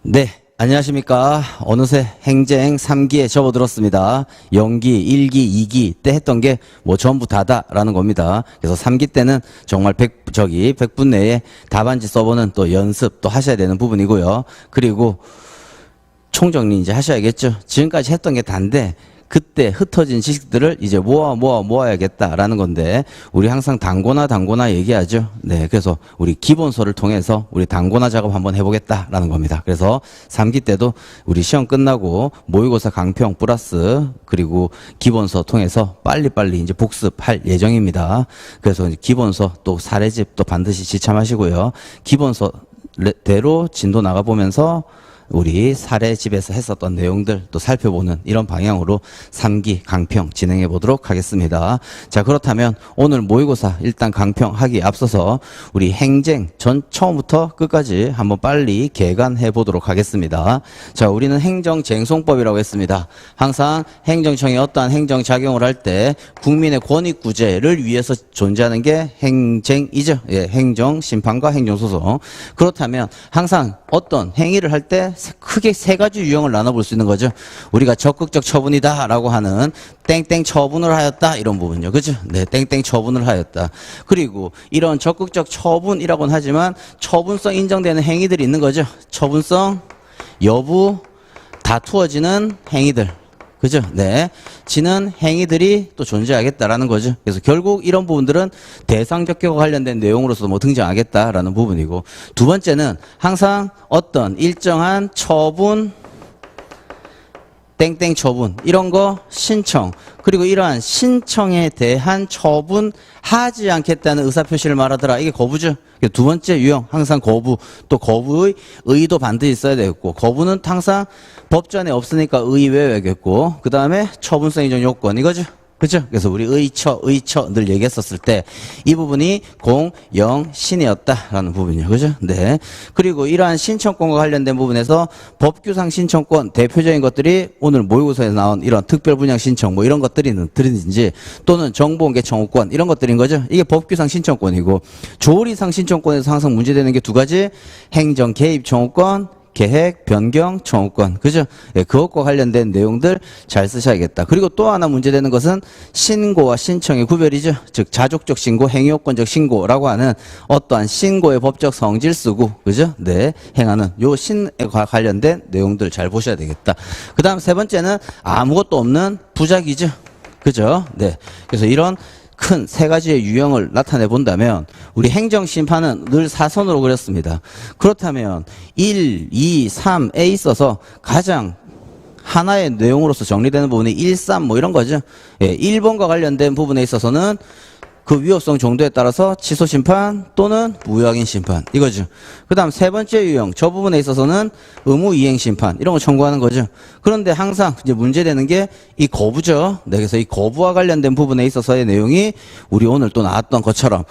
네, 안녕하십니까. 어느새 행정 3기에 접어들었습니다. 연기, 1기, 2기 때 했던 게 뭐 전부 다다라는 겁니다. 그래서 3기 때는 정말 100분 내에 답안지 써보는 또 연습 또 하셔야 되는 부분이고요. 그리고 총정리 이제 하셔야겠죠. 지금까지 했던 게 단데 그때 흩어진 지식들을 이제 모아야겠다라는 건데, 우리 항상 단고나 얘기하죠. 네, 그래서 우리 기본서를 통해서 우리 단고나 작업 한번 해보겠다라는 겁니다. 그래서 3기 때도 우리 시험 끝나고 모의고사 강평 플러스 그리고 기본서 통해서 빨리빨리 이제 복습할 예정입니다. 그래서 이제 기본서 또 사례집 또 반드시 지참하시고요. 기본서대로 진도 나가보면서 우리 사례집에서 했었던 내용들 또 살펴보는 이런 방향으로 3기 강평 진행해 보도록 하겠습니다. 자, 그렇다면 오늘 모의고사 일단 강평하기 앞서서 우리 행정 전 처음부터 끝까지 한번 빨리 개관해 보도록 하겠습니다. 자, 우리는 행정쟁송법이라고 했습니다. 항상 행정청이 어떠한 행정작용을 할 때 국민의 권익구제를 위해서 존재하는 게 행정이죠. 예, 행정심판과 행정소송. 그렇다면 항상 어떤 행위를 할 때 크게 세 가지 유형을 나눠볼 수 있는 거죠. 우리가 적극적 처분이다 라고 하는 땡땡 처분을 하였다 이런 부분요. 그죠? 네, 땡땡 처분을 하였다. 그리고 이런 적극적 처분이라고는 하지만 처분성 인정되는 행위들이 있는 거죠. 처분성 여부 다투어지는 행위들. 그죠? 네. 지는 행위들이 또 존재하겠다라는 거죠. 그래서 결국 이런 부분들은 대상 적격과 관련된 내용으로서 뭐 등장하겠다라는 부분이고, 두 번째는 항상 어떤 일정한 처분, 땡땡 처분, 이런 거 신청, 그리고 이러한 신청에 대한 처분하지 않겠다는 의사표시를 말하더라. 이게 거부죠. 두 번째 유형, 항상 거부. 또 거부의 의도 반드시 있어야 되겠고, 거부는 항상 법전에 없으니까 의외야겠고, 그 다음에 처분성 인정 요건, 이거죠. 그죠? 그래서 우리 의처 늘 얘기했었을 때 이 부분이 공, 영, 신이었다라는 부분이요. 그죠? 네. 그리고 이러한 신청권과 관련된 부분에서 법규상 신청권 대표적인 것들이 오늘 모의고사에서 나온 이런 특별분양 신청 뭐 이런 것들인지 또는 정보공개 청구권 이런 것들인 거죠. 이게 법규상 신청권이고, 조리상 신청권에서 항상 문제되는 게 두 가지, 행정 개입 청구권, 계획, 변경, 청구권. 그죠? 예, 그것과 관련된 내용들 잘 쓰셔야겠다. 그리고 또 하나 문제되는 것은 신고와 신청의 구별이죠. 즉, 자족적 신고, 행위요건적 신고라고 하는 어떠한 신고의 법적 성질 쓰고, 그죠? 네. 행하는 요 신에 관련된 내용들 잘 보셔야 되겠다. 그 다음 세 번째는 아무것도 없는 부작위죠. 그죠? 네. 그래서 이런 큰 세 가지의 유형을 나타내 본다면 우리 행정심판은 늘 사선으로 그렸습니다. 그렇다면 1, 2, 3에 있어서 가장 하나의 내용으로서 정리되는 부분이 1, 3 뭐 이런 거죠. 예, 1번과 관련된 부분에 있어서는 그 위협성 정도에 따라서 취소 심판 또는 무효확인 심판 이거죠. 그 다음 세 번째 유형, 저 부분에 있어서는 의무 이행 심판 이런 거 청구하는 거죠. 그런데 항상 이제 문제되는 게 이 거부죠. 네, 그래서 이 거부와 관련된 부분에 있어서의 내용이 우리 오늘 또 나왔던 것처럼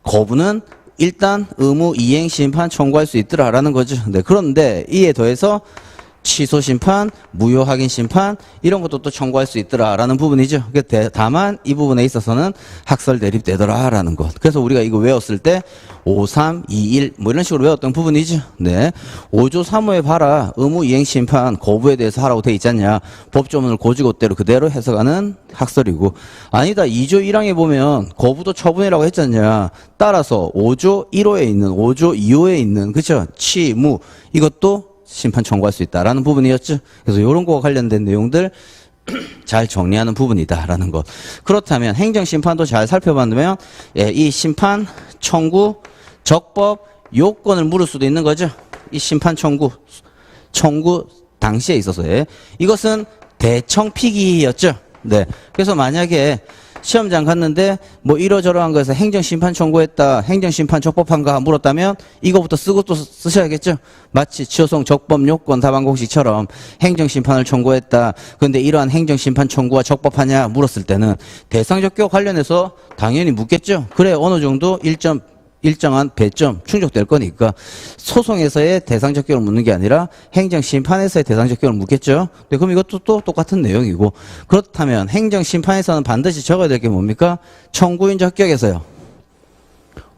거부는 일단 의무 이행 심판 청구할 수 있더라라는 거죠. 네, 그런데 이에 더해서 취소 심판, 무효 확인 심판 이런 것도 또 청구할 수 있더라라는 부분이죠. 다만 이 부분에 있어서는 학설 대립되더라라는 것. 그래서 우리가 이거 외웠을 때 5, 3, 2, 1 뭐 이런 식으로 외웠던 부분이죠. 네. 5조 3호에 봐라. 의무 이행 심판 거부에 대해서 하라고 돼 있잖냐. 법조문을 고지고대로 그대로 해석하는 학설이고, 아니다 2조 1항에 보면 거부도 처분이라고 했잖냐. 따라서 5조 1호에 있는 5조 2호에 있는 그죠? 취, 무 이것도 심판 청구할 수 있다라는 부분이었죠. 그래서 이런 거와 관련된 내용들 잘 정리하는 부분이다라는 것. 그렇다면 행정심판도 잘 살펴보면 이 심판 청구 적법 요건을 물을 수도 있는 거죠. 이 심판 청구 당시에 있어서의 이것은 대청피기였죠. 네. 그래서 만약에 시험장 갔는데 뭐 이러저러한 거에서 행정심판 청구했다, 행정심판 적법한가 물었다면 이거부터 쓰고 또 쓰셔야겠죠. 마치 취소성 적법 요건 답안 공식처럼 행정심판을 청구했다, 그런데 이러한 행정심판 청구가 적법하냐 물었을 때는 대상 적격 관련해서 당연히 묻겠죠. 그래 어느 정도 일정한 배점 충족될 거니까 소송에서의 대상 적격을 묻는 게 아니라 행정심판에서의 대상 적격을 묻겠죠. 네, 그럼 이것도 또 똑같은 내용이고, 그렇다면 행정심판에서는 반드시 적어야 될 게 뭡니까? 청구인 적격에서요.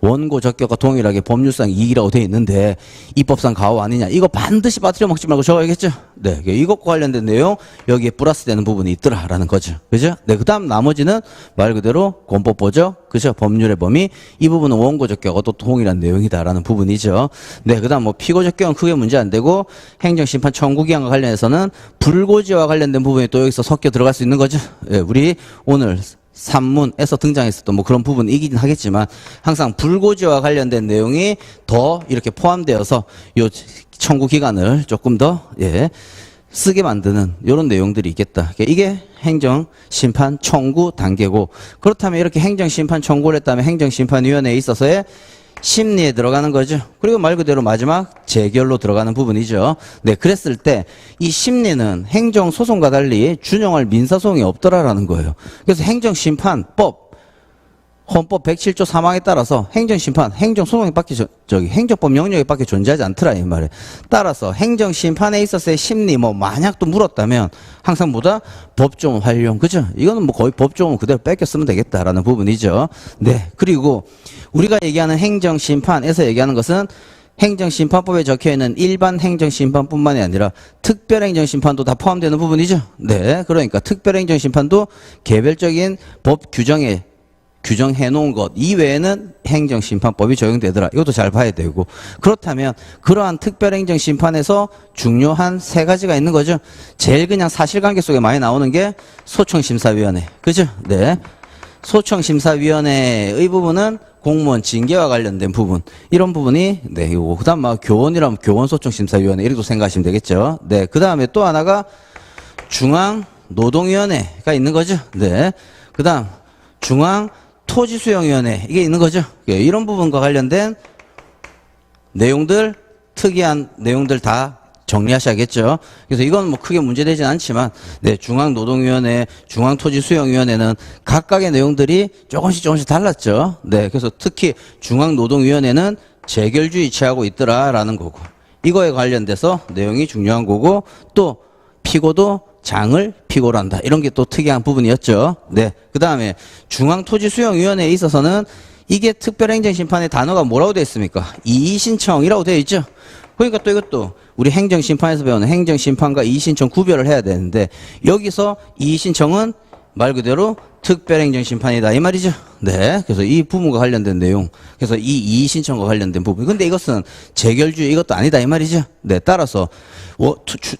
원고 적격과 동일하게 법률상 이익이라고 돼 있는데 입법상 가오 아니냐. 이거 반드시 빠뜨려 먹지 말고 적어야겠죠. 네, 이것과 관련된 내용 여기에 플러스되는 부분이 있더라라는 거죠. 그죠? 네, 그다음 나머지는 말 그대로 권법보적, 그죠? 법률의 범위 이 부분은 원고 적격과 또 동일한 내용이다라는 부분이죠. 네, 그다음 뭐 피고 적격은 크게 문제 안 되고 행정심판 청구 기한과 관련해서는 불고지와 관련된 부분이 또 여기서 섞여 들어갈 수 있는 거죠. 네, 우리 오늘 산문에서 등장했었던 뭐 그런 부분이긴 하겠지만 항상 불고지와 관련된 내용이 더 이렇게 포함되어서 요 청구 기간을 조금 더 쓰게 만드는 이런 내용들이 있겠다. 이게 행정심판 청구 단계고 그렇다면 이렇게 행정심판 청구를 했다면 행정심판위원회에 있어서의 심리에 들어가는 거죠. 그리고 말 그대로 마지막 재결로 들어가는 부분이죠. 네, 그랬을 때 이 심리는 행정소송과 달리 준용할 민사소송이 없더라라는 거예요. 그래서 행정심판법 헌법 107조 3항에 따라서 행정심판, 행정소송이 밖에 행정법 영역에 밖에 존재하지 않더라 이 말에. 따라서 행정심판에 있어서의 심리 뭐 만약 또 물었다면 항상 보다 법조문 활용, 그죠? 이거는 뭐 거의 법조문 그대로 뺏겨 쓰면 되겠다라는 부분이죠. 네, 그리고 우리가 얘기하는 행정심판에서 얘기하는 것은 행정심판법에 적혀있는 일반 행정심판뿐만이 아니라 특별행정심판도 다 포함되는 부분이죠. 네, 그러니까 특별행정심판도 개별적인 법 규정에 규정해 놓은 것 이외에는 행정심판법이 적용되더라. 이것도 잘 봐야 되고. 그렇다면 그러한 특별행정심판에서 중요한 세 가지가 있는 거죠. 제일 그냥 사실관계 속에 많이 나오는 게 소청심사위원회. 그죠? 네. 소청심사위원회의 부분은 공무원 징계와 관련된 부분. 이런 부분이, 네, 이거. 그 다음, 교원이라면 교원소청심사위원회. 이렇게 생각하시면 되겠죠. 네. 그 다음에 또 하나가 중앙노동위원회가 있는 거죠. 네. 그 다음, 중앙토지수용위원회. 이게 있는 거죠. 이런 부분과 관련된 내용들, 특이한 내용들 다 정리하셔야겠죠. 그래서 이건 뭐 크게 문제되진 않지만, 네, 중앙노동위원회, 중앙토지수용위원회는 각각의 내용들이 조금씩 달랐죠. 네, 그래서 특히 중앙노동위원회는 재결주의 취하고 있더라라는 거고, 이거에 관련돼서 내용이 중요한 거고, 또 피고도 장을 피고를 한다. 이런 게 또 특이한 부분이었죠. 네, 그 다음에 중앙토지수용위원회에 있어서는 이게 특별행정심판의 단어가 뭐라고 되어 있습니까? 이의신청이라고 되어 있죠. 그러니까 또 이것도 우리 행정심판에서 배우는 행정심판과 이의신청 구별을 해야 되는데 여기서 이의신청은 말 그대로 특별행정심판이다 이 말이죠. 네, 그래서 이 부분과 관련된 내용, 그래서 이 이의신청과 관련된 부분. 근데 이것은 재결주의 이것도 아니다 이 말이죠. 네, 따라서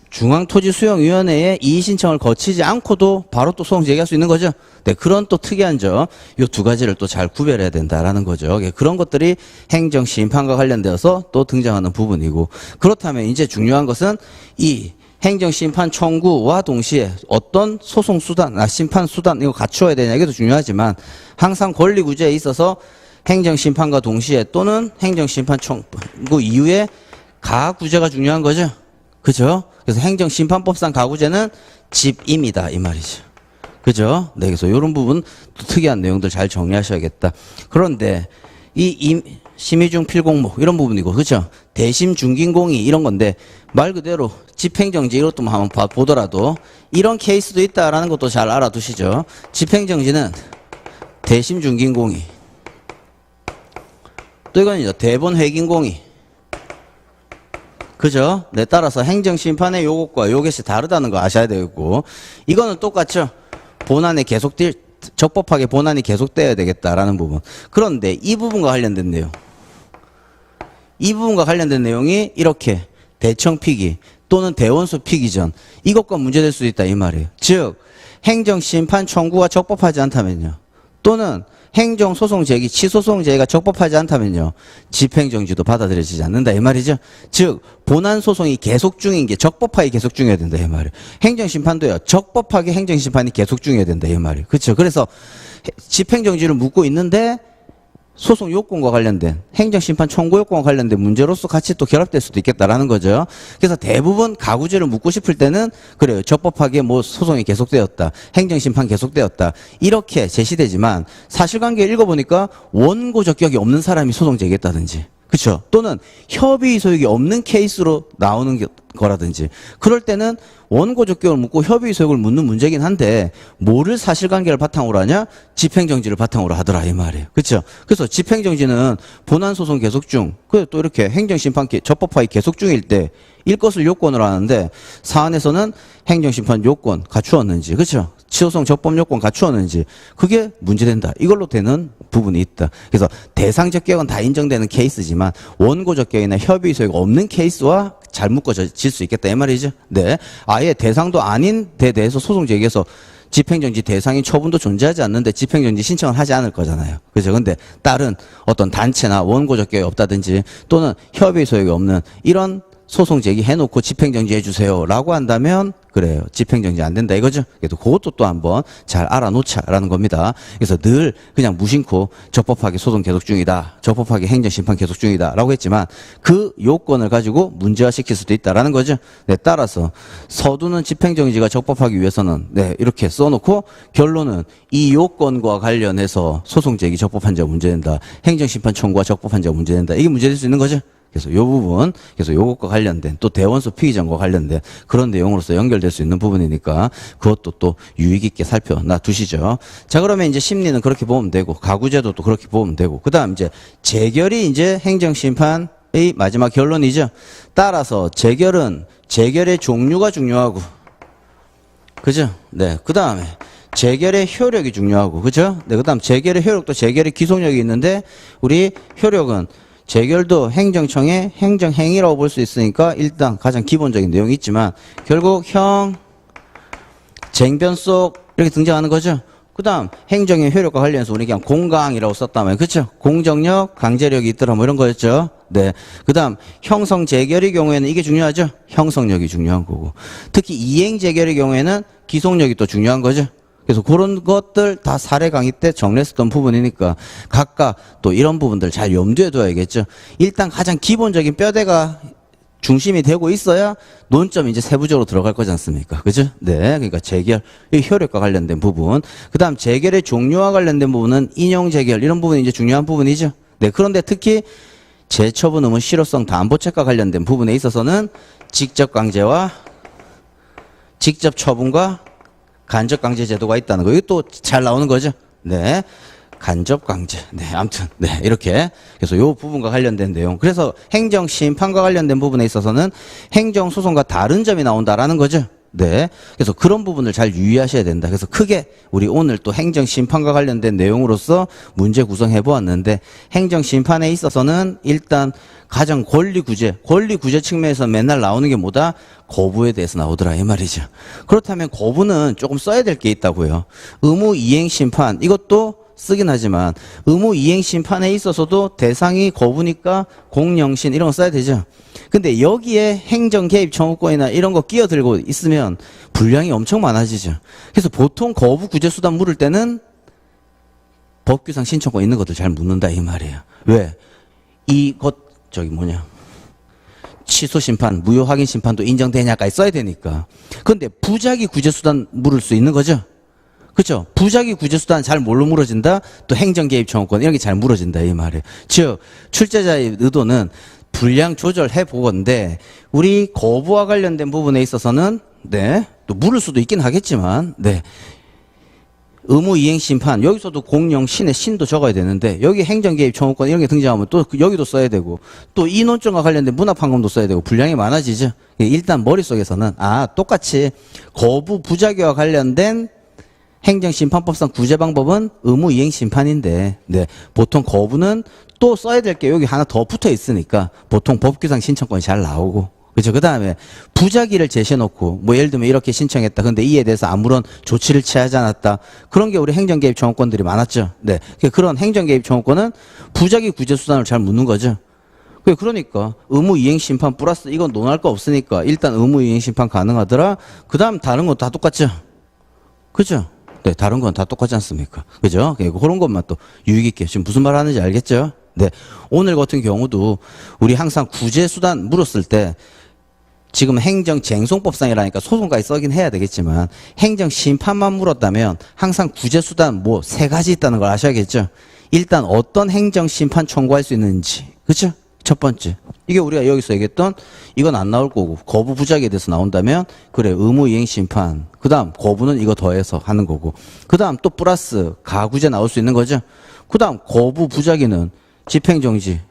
중앙토지수용위원회에 이의신청을 거치지 않고도 바로 또 소송 제기할 수 있는 거죠. 네, 그런 또 특이한 점, 이 두 가지를 또 잘 구별해야 된다라는 거죠. 그런 것들이 행정심판과 관련되어서 또 등장하는 부분이고, 그렇다면 이제 중요한 것은 이 행정심판 청구와 동시에 어떤 소송수단, 심판 수단, 이거 갖추어야 되냐, 이것도 중요하지만 항상 권리구제에 있어서 행정심판과 동시에 또는 행정심판 청구 이후에 가구제가 중요한 거죠. 그죠? 그래서 행정심판법상 가구제는 집임이다, 이 말이죠. 그죠? 네, 그래서 이런 부분 또 특이한 내용들 잘 정리하셔야겠다. 그런데 심의중 필공목 이런 부분이고, 그죠? 대심 중긴공의 이런 건데 말 그대로 집행정지 이것도 한번 보더라도 이런 케이스도 있다라는 것도 잘 알아두시죠. 집행정지는 대심 중긴공의, 또 이건 대본 회긴공의. 그죠? 네, 따라서 행정심판의 요것과 요것이 다르다는 거 아셔야 되고, 이거는 똑같죠? 본안에 적법하게 본안이 계속되어야 되겠다라는 부분. 그런데 이 부분과 관련된 내용, 이 부분과 관련된 내용이 이렇게 대청 피기 또는 대원수 피기 전 이것과 문제될 수도 있다 이 말이에요. 즉 행정심판 청구가 적법하지 않다면요, 또는 행정소송 제기, 취소소송 제기가 적법하지 않다면요, 집행정지도 받아들여지지 않는다 이 말이죠. 즉 본안 소송이 계속 중인 게 적법하게 계속 중이어야 된다 이 말이에요. 행정심판도요, 적법하게 행정심판이 계속 중이어야 된다 이 말이에요. 그렇죠? 그래서 집행정지를 묻고 있는데 소송 요건과 관련된 행정심판 청구 요건과 관련된 문제로서 같이 또 결합될 수도 있겠다라는 거죠. 그래서 대부분 가구제를 묻고 싶을 때는 그래요, 적법하게 뭐 소송이 계속되었다, 행정심판 계속되었다 이렇게 제시되지만 사실관계 읽어보니까 원고 적격이 없는 사람이 소송 제기했다든지, 그쵸? 또는 협의 소욕이 없는 케이스로 나오는 거라든지 그럴 때는 원고 적격을 묻고 협의 소욕을 묻는 문제긴 한데 뭐를 사실관계를 바탕으로 하냐? 집행정지를 바탕으로 하더라 이 말이에요. 그쵸? 그래서 집행정지는 본안소송 계속 중, 또 이렇게 행정심판 적법화의 계속 중일 때 일 것을 요건으로 하는데 사안에서는 행정심판 요건 갖추었는지, 그쵸? 치소송 적법 요건 갖추었는지 그게 문제된다. 이걸로 되는 부분이 있다. 그래서 대상 적격은 다 인정되는 케이스지만 원고 적격이나 협의 소욕 없는 케이스와 잘 묶어질 수 있겠다 이 말이죠. 네, 아예 대상도 아닌 데 대해서 소송 제기해서 집행정지 대상인 처분도 존재하지 않는데 집행정지 신청을 하지 않을 거잖아요. 그죠? 근데 다른 어떤 단체나 원고 적격이 없다든지 또는 협의 소욕이 없는 이런 소송 제기해놓고 집행정지 해주세요 라고 한다면 그래요. 집행정지 안 된다 이거죠. 그래도 그것도 또 한번 잘 알아놓자라는 겁니다. 그래서 늘 그냥 무심코 적법하게 소송 계속 중이다. 적법하게 행정심판 계속 중이다 라고 했지만 그 요건을 가지고 문제화시킬 수도 있다라는 거죠. 네, 따라서 서두는 집행정지가 적법하기 위해서는 네, 이렇게 써놓고 결론은 이 요건과 관련해서 소송 제기 적법한 자가 문제된다. 행정심판 청구가 적법한 자가 문제된다. 이게 문제될 수 있는 거죠. 그래서 요 부분, 그래서 요것과 관련된 또 대원수 피의전과 관련된 그런 내용으로서 연결될 수 있는 부분이니까 그것도 또 유익 있게 살펴놔 두시죠. 자, 그러면 이제 심리는 그렇게 보면 되고 가구제도도 그렇게 보면 되고 그다음 이제 재결이 이제 행정심판의 마지막 결론이죠. 따라서 재결의 종류가 중요하고 그죠? 네, 그다음에 재결의 효력이 중요하고 그죠? 네, 그다음 재결의 효력도 재결의 기속력이 있는데 우리 효력은 재결도 행정청의 행정행위라고 볼 수 있으니까 일단 가장 기본적인 내용이 있지만 결국 쟁변 속 이렇게 등장하는 거죠. 그 다음 행정의 효력과 관련해서 우리 그냥 공강이라고 썼다면 그렇죠. 공정력, 강제력이 있더라 뭐 이런 거였죠. 네. 그 다음 형성 재결의 경우에는 이게 중요하죠. 형성력이 중요한 거고 특히 이행 재결의 경우에는 기속력이 또 중요한 거죠. 그래서 그런 것들 다 사례 강의 때 정리했었던 부분이니까 각각 또 이런 부분들 잘 염두에 둬야겠죠. 일단 가장 기본적인 뼈대가 중심이 되고 있어야 논점이 이제 세부적으로 들어갈 거지 않습니까? 그죠? 네. 그러니까 재결, 이 효력과 관련된 부분. 그 다음 재결의 종류와 관련된 부분은 인용 재결, 이런 부분이 이제 중요한 부분이죠. 네. 그런데 특히 재처분 의무 실효성 담보책과 관련된 부분에 있어서는 직접 강제와 직접 처분과 간접 강제 제도가 있다는 거. 이게 또 잘 나오는 거죠. 네. 간접 강제. 네. 아무튼. 네. 이렇게. 그래서 요 부분과 관련된 내용. 그래서 행정 심판과 관련된 부분에 있어서는 행정 소송과 다른 점이 나온다라는 거죠. 네. 그래서 그런 부분을 잘 유의하셔야 된다. 그래서 크게 우리 오늘 또 행정 심판과 관련된 내용으로서 문제 구성해 보았는데 행정 심판에 있어서는 일단 가장 권리 구제 측면에서 맨날 나오는 게 뭐다? 거부에 대해서 나오더라 이 말이죠. 그렇다면 거부는 조금 써야 될 게 있다고요. 의무 이행 심판 이것도 쓰긴 하지만 의무 이행 심판에 있어서도 대상이 거부니까 공영신 이런 거 써야 되죠. 근데 여기에 행정 개입 청구권이나 이런 거 끼어들고 있으면 분량이 엄청 많아지죠. 그래서 보통 거부 구제 수단 물을 때는 법규상 신청권 있는 것들 잘 묻는다 이 말이에요. 왜? 취소 심판, 무효 확인 심판도 인정되냐까지 써야 되니까. 근데 부작위 구제 수단 물을 수 있는 거죠. 그렇죠? 부작위 구제 수단 잘 뭘로 물어진다? 또 행정 개입 청구권 이런 게 잘 물어진다 이 말이에요. 즉 출제자의 의도는 분량 조절해 보건데 우리 거부와 관련된 부분에 있어서는 네, 또 물을 수도 있긴 하겠지만 네. 의무 이행 심판 여기서도 공영 신의 신도 적어야 되는데 여기 행정 개입 청구권 이런 게 등장하면 또 여기도 써야 되고 또 이 논점과 관련된 문학 판검도 써야 되고 분량이 많아지죠. 일단 머릿속에서는 똑같이 거부 부작위와 관련된 행정심판법상 구제 방법은 의무 이행 심판인데 네, 보통 거부는 또 써야 될 게 여기 하나 더 붙어 있으니까 보통 법규상 신청권이 잘 나오고 그렇죠. 그 다음에 부작위를 제시해놓고 뭐 예를 들면 이렇게 신청했다. 근데 이에 대해서 아무런 조치를 취하지 않았다. 그런 게 우리 행정개입 청구권들이 많았죠. 네, 그런 행정개입 청구권은 부작위 구제 수단을 잘 묻는 거죠. 그러니까 의무 이행 심판 플러스 이건 논할 거 없으니까 일단 의무 이행 심판 가능하더라. 그 다음 다른 건 다 똑같죠. 그죠? 네, 다른 건 다 똑같지 않습니까? 그죠? 그런 것만 또 유익 있게 지금 무슨 말 하는지 알겠죠? 네, 오늘 같은 경우도 우리 항상 구제 수단 물었을 때 지금 행정쟁송법상이라니까 소송까지 써긴 해야 되겠지만 행정심판만 물었다면 항상 구제수단 뭐 3가지 있다는 걸 아셔야겠죠. 일단 어떤 행정심판 청구할 수 있는지 그렇죠? 첫 번째. 이게 우리가 여기서 얘기했던 이건 안 나올 거고 거부 부작에 대해서 나온다면 그래 의무 이행 심판. 그다음 거부는 이거 더해서 하는 거고. 그다음 또 플러스 가구제 나올 수 있는 거죠. 그다음 거부 부작위는 집행정지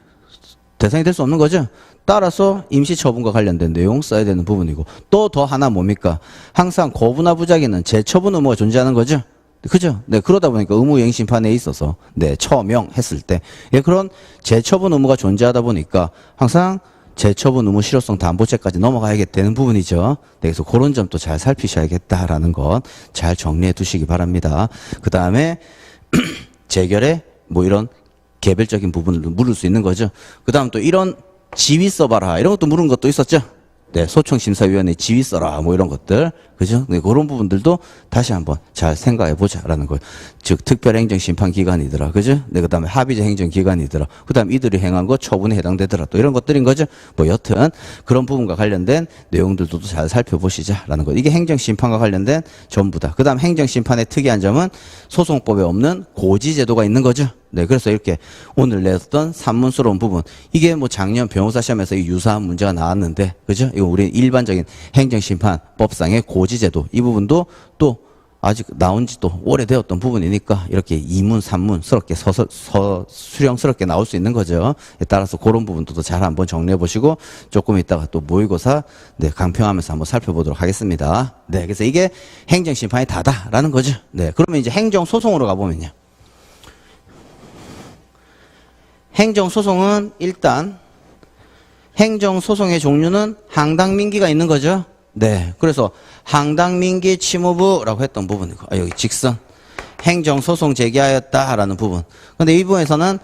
대상이 될 수 없는 거죠. 따라서 임시처분과 관련된 내용 써야 되는 부분이고 또 더 하나 뭡니까? 항상 거부나 부작위는 재처분 의무가 존재하는 거죠. 그죠? 네, 그러다 보니까 의무이행 심판에 있어서, 네, 처명했을 때, 예, 그런 재처분 의무가 존재하다 보니까 항상 재처분 의무 실효성 담보죄까지 넘어가야 되는 부분이죠. 네, 그래서 그런 점도 잘 살피셔야겠다라는 것 잘 정리해 두시기 바랍니다. 그 다음에 재결에 뭐 이런 개별적인 부분을 물을 수 있는 거죠. 그 다음 또 이런 지휘 써봐라. 이런 것도 물은 것도 있었죠. 네, 소청심사위원회 지휘 써라. 뭐 이런 것들. 그죠? 네, 그런 부분들도 다시 한번 잘 생각해 보자라는 거예요. 즉, 특별행정심판기관이더라. 그죠? 네, 그 다음에 합의제 행정기관이더라. 그 다음 이들이 행한 거 처분에 해당되더라. 또 이런 것들인 거죠. 뭐 여튼 그런 부분과 관련된 내용들도 잘 살펴보시자라는 거. 이게 행정심판과 관련된 전부다. 그 다음 행정심판의 특이한 점은 소송법에 없는 고지제도가 있는 거죠. 네, 그래서 이렇게 오늘 냈던 산문스러운 부분. 이게 뭐 작년 변호사 시험에서 유사한 문제가 나왔는데, 그죠? 이거 우리 일반적인 행정심판법상의 고지제도. 이 부분도 또 아직 나온 지 또 오래되었던 부분이니까 이렇게 이문, 삼문스럽게 수령스럽게 나올 수 있는 거죠. 따라서 그런 부분도 잘 한번 정리해 보시고 조금 있다가 또 모의고사, 네, 강평하면서 한번 살펴보도록 하겠습니다. 네, 그래서 이게 행정심판이 다다라는 거죠. 네, 그러면 이제 행정소송으로 가보면요. 행정소송은 일단 행정소송의 종류는 항당민기가 있는 거죠. 네, 그래서 항당민기 취무부라고 했던 부분이고 여기 직선 행정소송 제기하였다라는 부분. 근데 이 부분에서는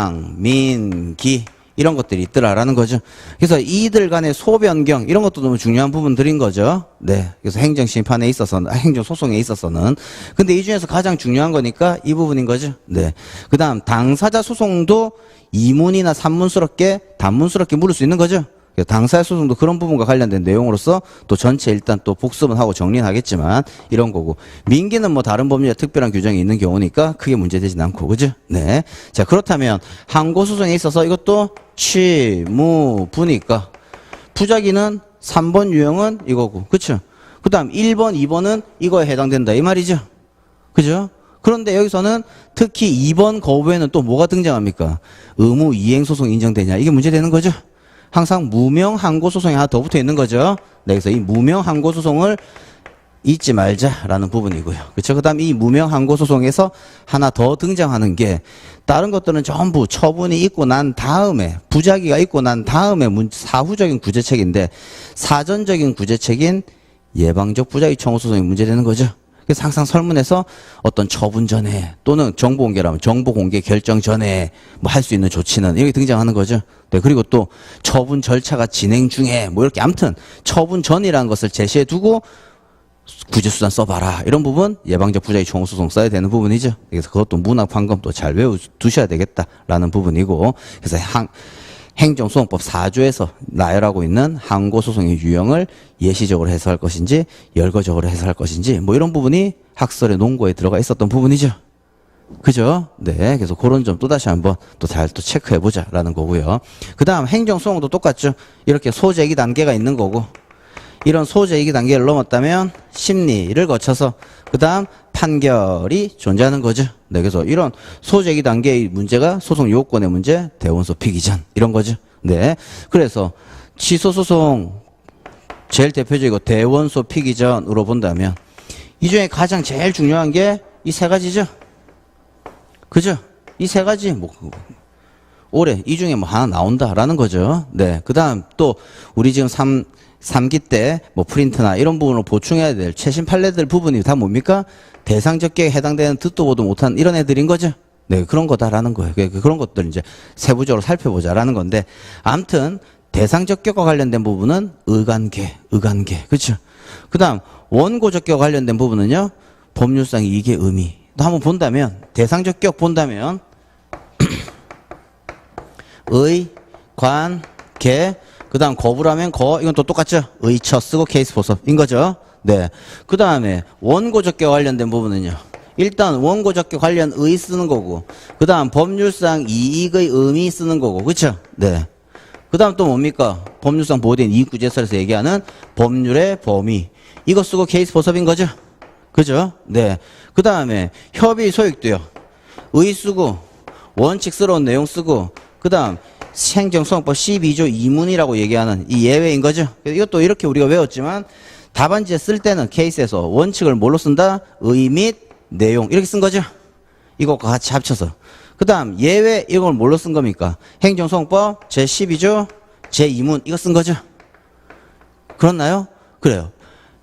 항당민기 이런 것들이 있더라라는 거죠. 그래서 이들 간의 소변경 이런 것도 너무 중요한 부분들인 거죠. 네, 그래서 행정심판에 있어서는 행정소송에 있어서는 근데 이 중에서 가장 중요한 거니까 이 부분인 거죠. 네, 그 다음 당사자 소송도 이문이나 삼문스럽게 단문스럽게 물을 수 있는 거죠. 당사자 소송도 그런 부분과 관련된 내용으로서 또 전체 일단 또 복습은 하고 정리는 하겠지만 이런 거고 민기는 뭐 다른 법률에 특별한 규정이 있는 경우니까 크게 문제되진 않고 그죠? 네. 자, 그렇다면 항고소송에 있어서 이것도 취무부니까 부작위는 3번 유형은 이거고 그쵸? 그 다음 1번 2번은 이거에 해당된다 이 말이죠. 그죠? 그런데 여기서는 특히 2번 거부에는 또 뭐가 등장합니까? 의무 이행소송 인정되냐 이게 문제되는 거죠. 항상 무명 항고소송이 하나 더 붙어 있는 거죠. 네, 그래서 이 무명 항고소송을 잊지 말자라는 부분이고요. 그렇죠? 그다음 이 무명 항고소송에서 하나 더 등장하는 게 다른 것들은 전부 처분이 있고 난 다음에 부작위가 있고 난 다음에 사후적인 구제책인데 사전적인 구제책인 예방적 부작위 청구 소송이 문제되는 거죠. 그래서 항상 설문에서 어떤 처분 전에 또는 정보 공개라면 정보 공개 결정 전에 뭐 할 수 있는 조치는 이렇게 등장하는 거죠. 네, 그리고 또 처분 절차가 진행 중에 뭐 이렇게 아무튼 처분 전이라는 것을 제시해 두고 구제수단 써봐라. 이런 부분 예방적 부작위 청구소송 써야 되는 부분이죠. 그래서 그것도 문학 판검도 잘 외워두셔야 되겠다라는 부분이고 그래서 행정소송법 4조에서 나열하고 있는 항고소송의 유형을 예시적으로 해석할 것인지 열거적으로 해석할 것인지 뭐 이런 부분이 학설의 논거에 들어가 있었던 부분이죠. 그죠? 네. 그래서 그런 점 또다시 한번 또 잘 또 체크해보자라는 거고요. 그 다음 행정소송도 똑같죠. 이렇게 소제기 단계가 있는 거고 이런 소제기 단계를 넘었다면 심리를 거쳐서 그 다음 판결이 존재하는 거죠. 네, 그래서 이런 소제기 단계의 문제가 소송 요건의 문제, 대원소 피기전 이런 거죠. 네, 그래서 취소소송 제일 대표적이고 대원소 피기전으로 본다면 이 중에 가장 제일 중요한 게 이 세 가지죠. 그죠? 이 세 가지 뭐 올해 이 중에 뭐 하나 나온다라는 거죠. 네, 그 다음 또 우리 지금 3기 때 뭐 프린트나 이런 부분을 보충해야 될 최신 판례들 부분이 다 뭡니까? 대상적격에 해당되는 듣도 보도 못한 이런 애들인 거죠. 네, 그런 거다라는 거예요. 그런 것들 이제 세부적으로 살펴보자라는 건데 아무튼 대상적격과 관련된 부분은 의관계. 그렇죠? 그다음 원고적격과 관련된 부분은요. 법률상 이게 의미. 또 한번 본다면 대상적격 본다면 의, 관, 계 그 다음 거부라면 이건 또 똑같죠? 의처 쓰고 케이스 보섭인 거죠. 네. 그 다음에 원고적격 관련된 부분은요. 일단 원고적격 관련 의 쓰는 거고, 그 다음 법률상 이익의 의미 쓰는 거고, 그쵸? 네. 그 다음 또 뭡니까? 법률상 보호된 이익구제설에서 얘기하는 법률의 범위. 이거 쓰고 케이스 포섭인 거죠? 그죠? 네. 그 다음에 협의 소익도요. 의 쓰고, 원칙스러운 내용 쓰고, 그 다음 행정소송법 12조 2문이라고 얘기하는 이 예외인 거죠? 이것도 이렇게 우리가 외웠지만, 답안지에 쓸 때는 케이스에서 원칙을 뭘로 쓴다? 의 및 내용. 이렇게 쓴 거죠? 이것과 같이 합쳐서. 그 다음 예외 이걸 뭘로 쓴 겁니까? 행정소송법 제12조 제2문 이거 쓴 거죠? 그렇나요? 그래요.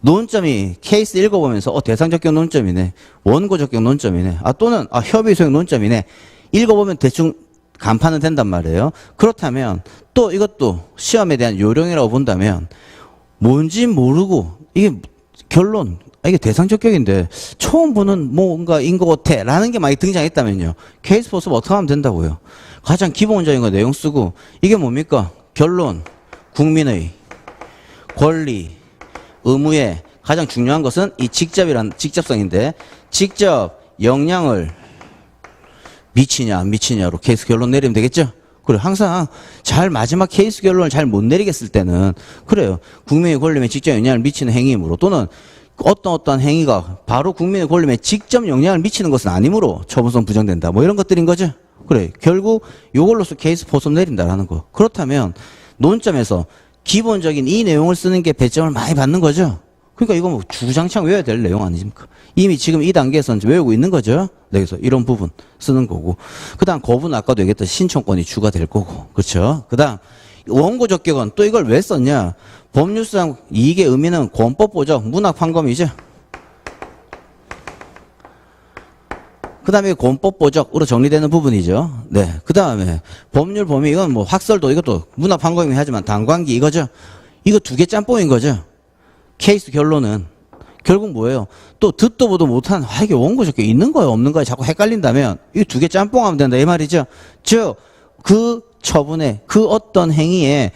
논점이 케이스 읽어보면서 대상적격 논점이네. 원고적격 논점이네. 또는 협의소용 논점이네. 읽어보면 대충 간파는 된단 말이에요. 그렇다면 또 이것도 시험에 대한 요령이라고 본다면 뭔지 모르고 이게 결론 이게 대상적격인데 처음 보는 뭔가인 것 같아 라는 게 많이 등장했다면요. 케이스 포섭 어떻게 하면 된다고요? 가장 기본적인 거 내용 쓰고 이게 뭡니까? 결론, 국민의 권리, 의무의 가장 중요한 것은 이 직접성인데 직접 영향을 미치냐 안 미치냐로 케이스 결론 내리면 되겠죠? 그래 항상 잘 마지막 케이스 결론을 잘 못 내리겠을 때는 그래요. 국민의 권리에 직접 영향을 미치는 행위이므로 또는 어떤 행위가 바로 국민의 권리에 직접 영향을 미치는 것은 아니므로 처분성 부정된다. 뭐 이런 것들인 거죠. 그래 결국 요걸로서 케이스 포섭 내린다라는 거. 그렇다면 논점에서 기본적인 이 내용을 쓰는 게 배점을 많이 받는 거죠. 그러니까 이거 뭐 주장창 외워야 될 내용 아니십니까? 이미 지금 이 단계에서는 외우고 있는 거죠. 그래서 이런 부분 쓰는 거고. 그 다음 거부는 아까도 얘기했던 신청권이 추가될 거고. 그렇죠? 그 다음 원고적격은 또 이걸 왜 썼냐? 법률상 이익의 의미는 권법보적, 문학판검이죠. 그 다음에 권법보적으로 정리되는 부분이죠. 네. 그 다음에 법률 범위 이건 뭐 학설도 이것도 문학판검이 하지만 당관기 이거죠. 이거 두 개 짬뽕인 거죠. 케이스 결론은 결국 뭐예요? 또 듣도 보도 못한 이게 원고적격 있는 거예요 없는 거예요 자꾸 헷갈린다면 이 두 개 짬뽕하면 된다 이 말이죠. 즉 그 처분에 그 어떤 행위에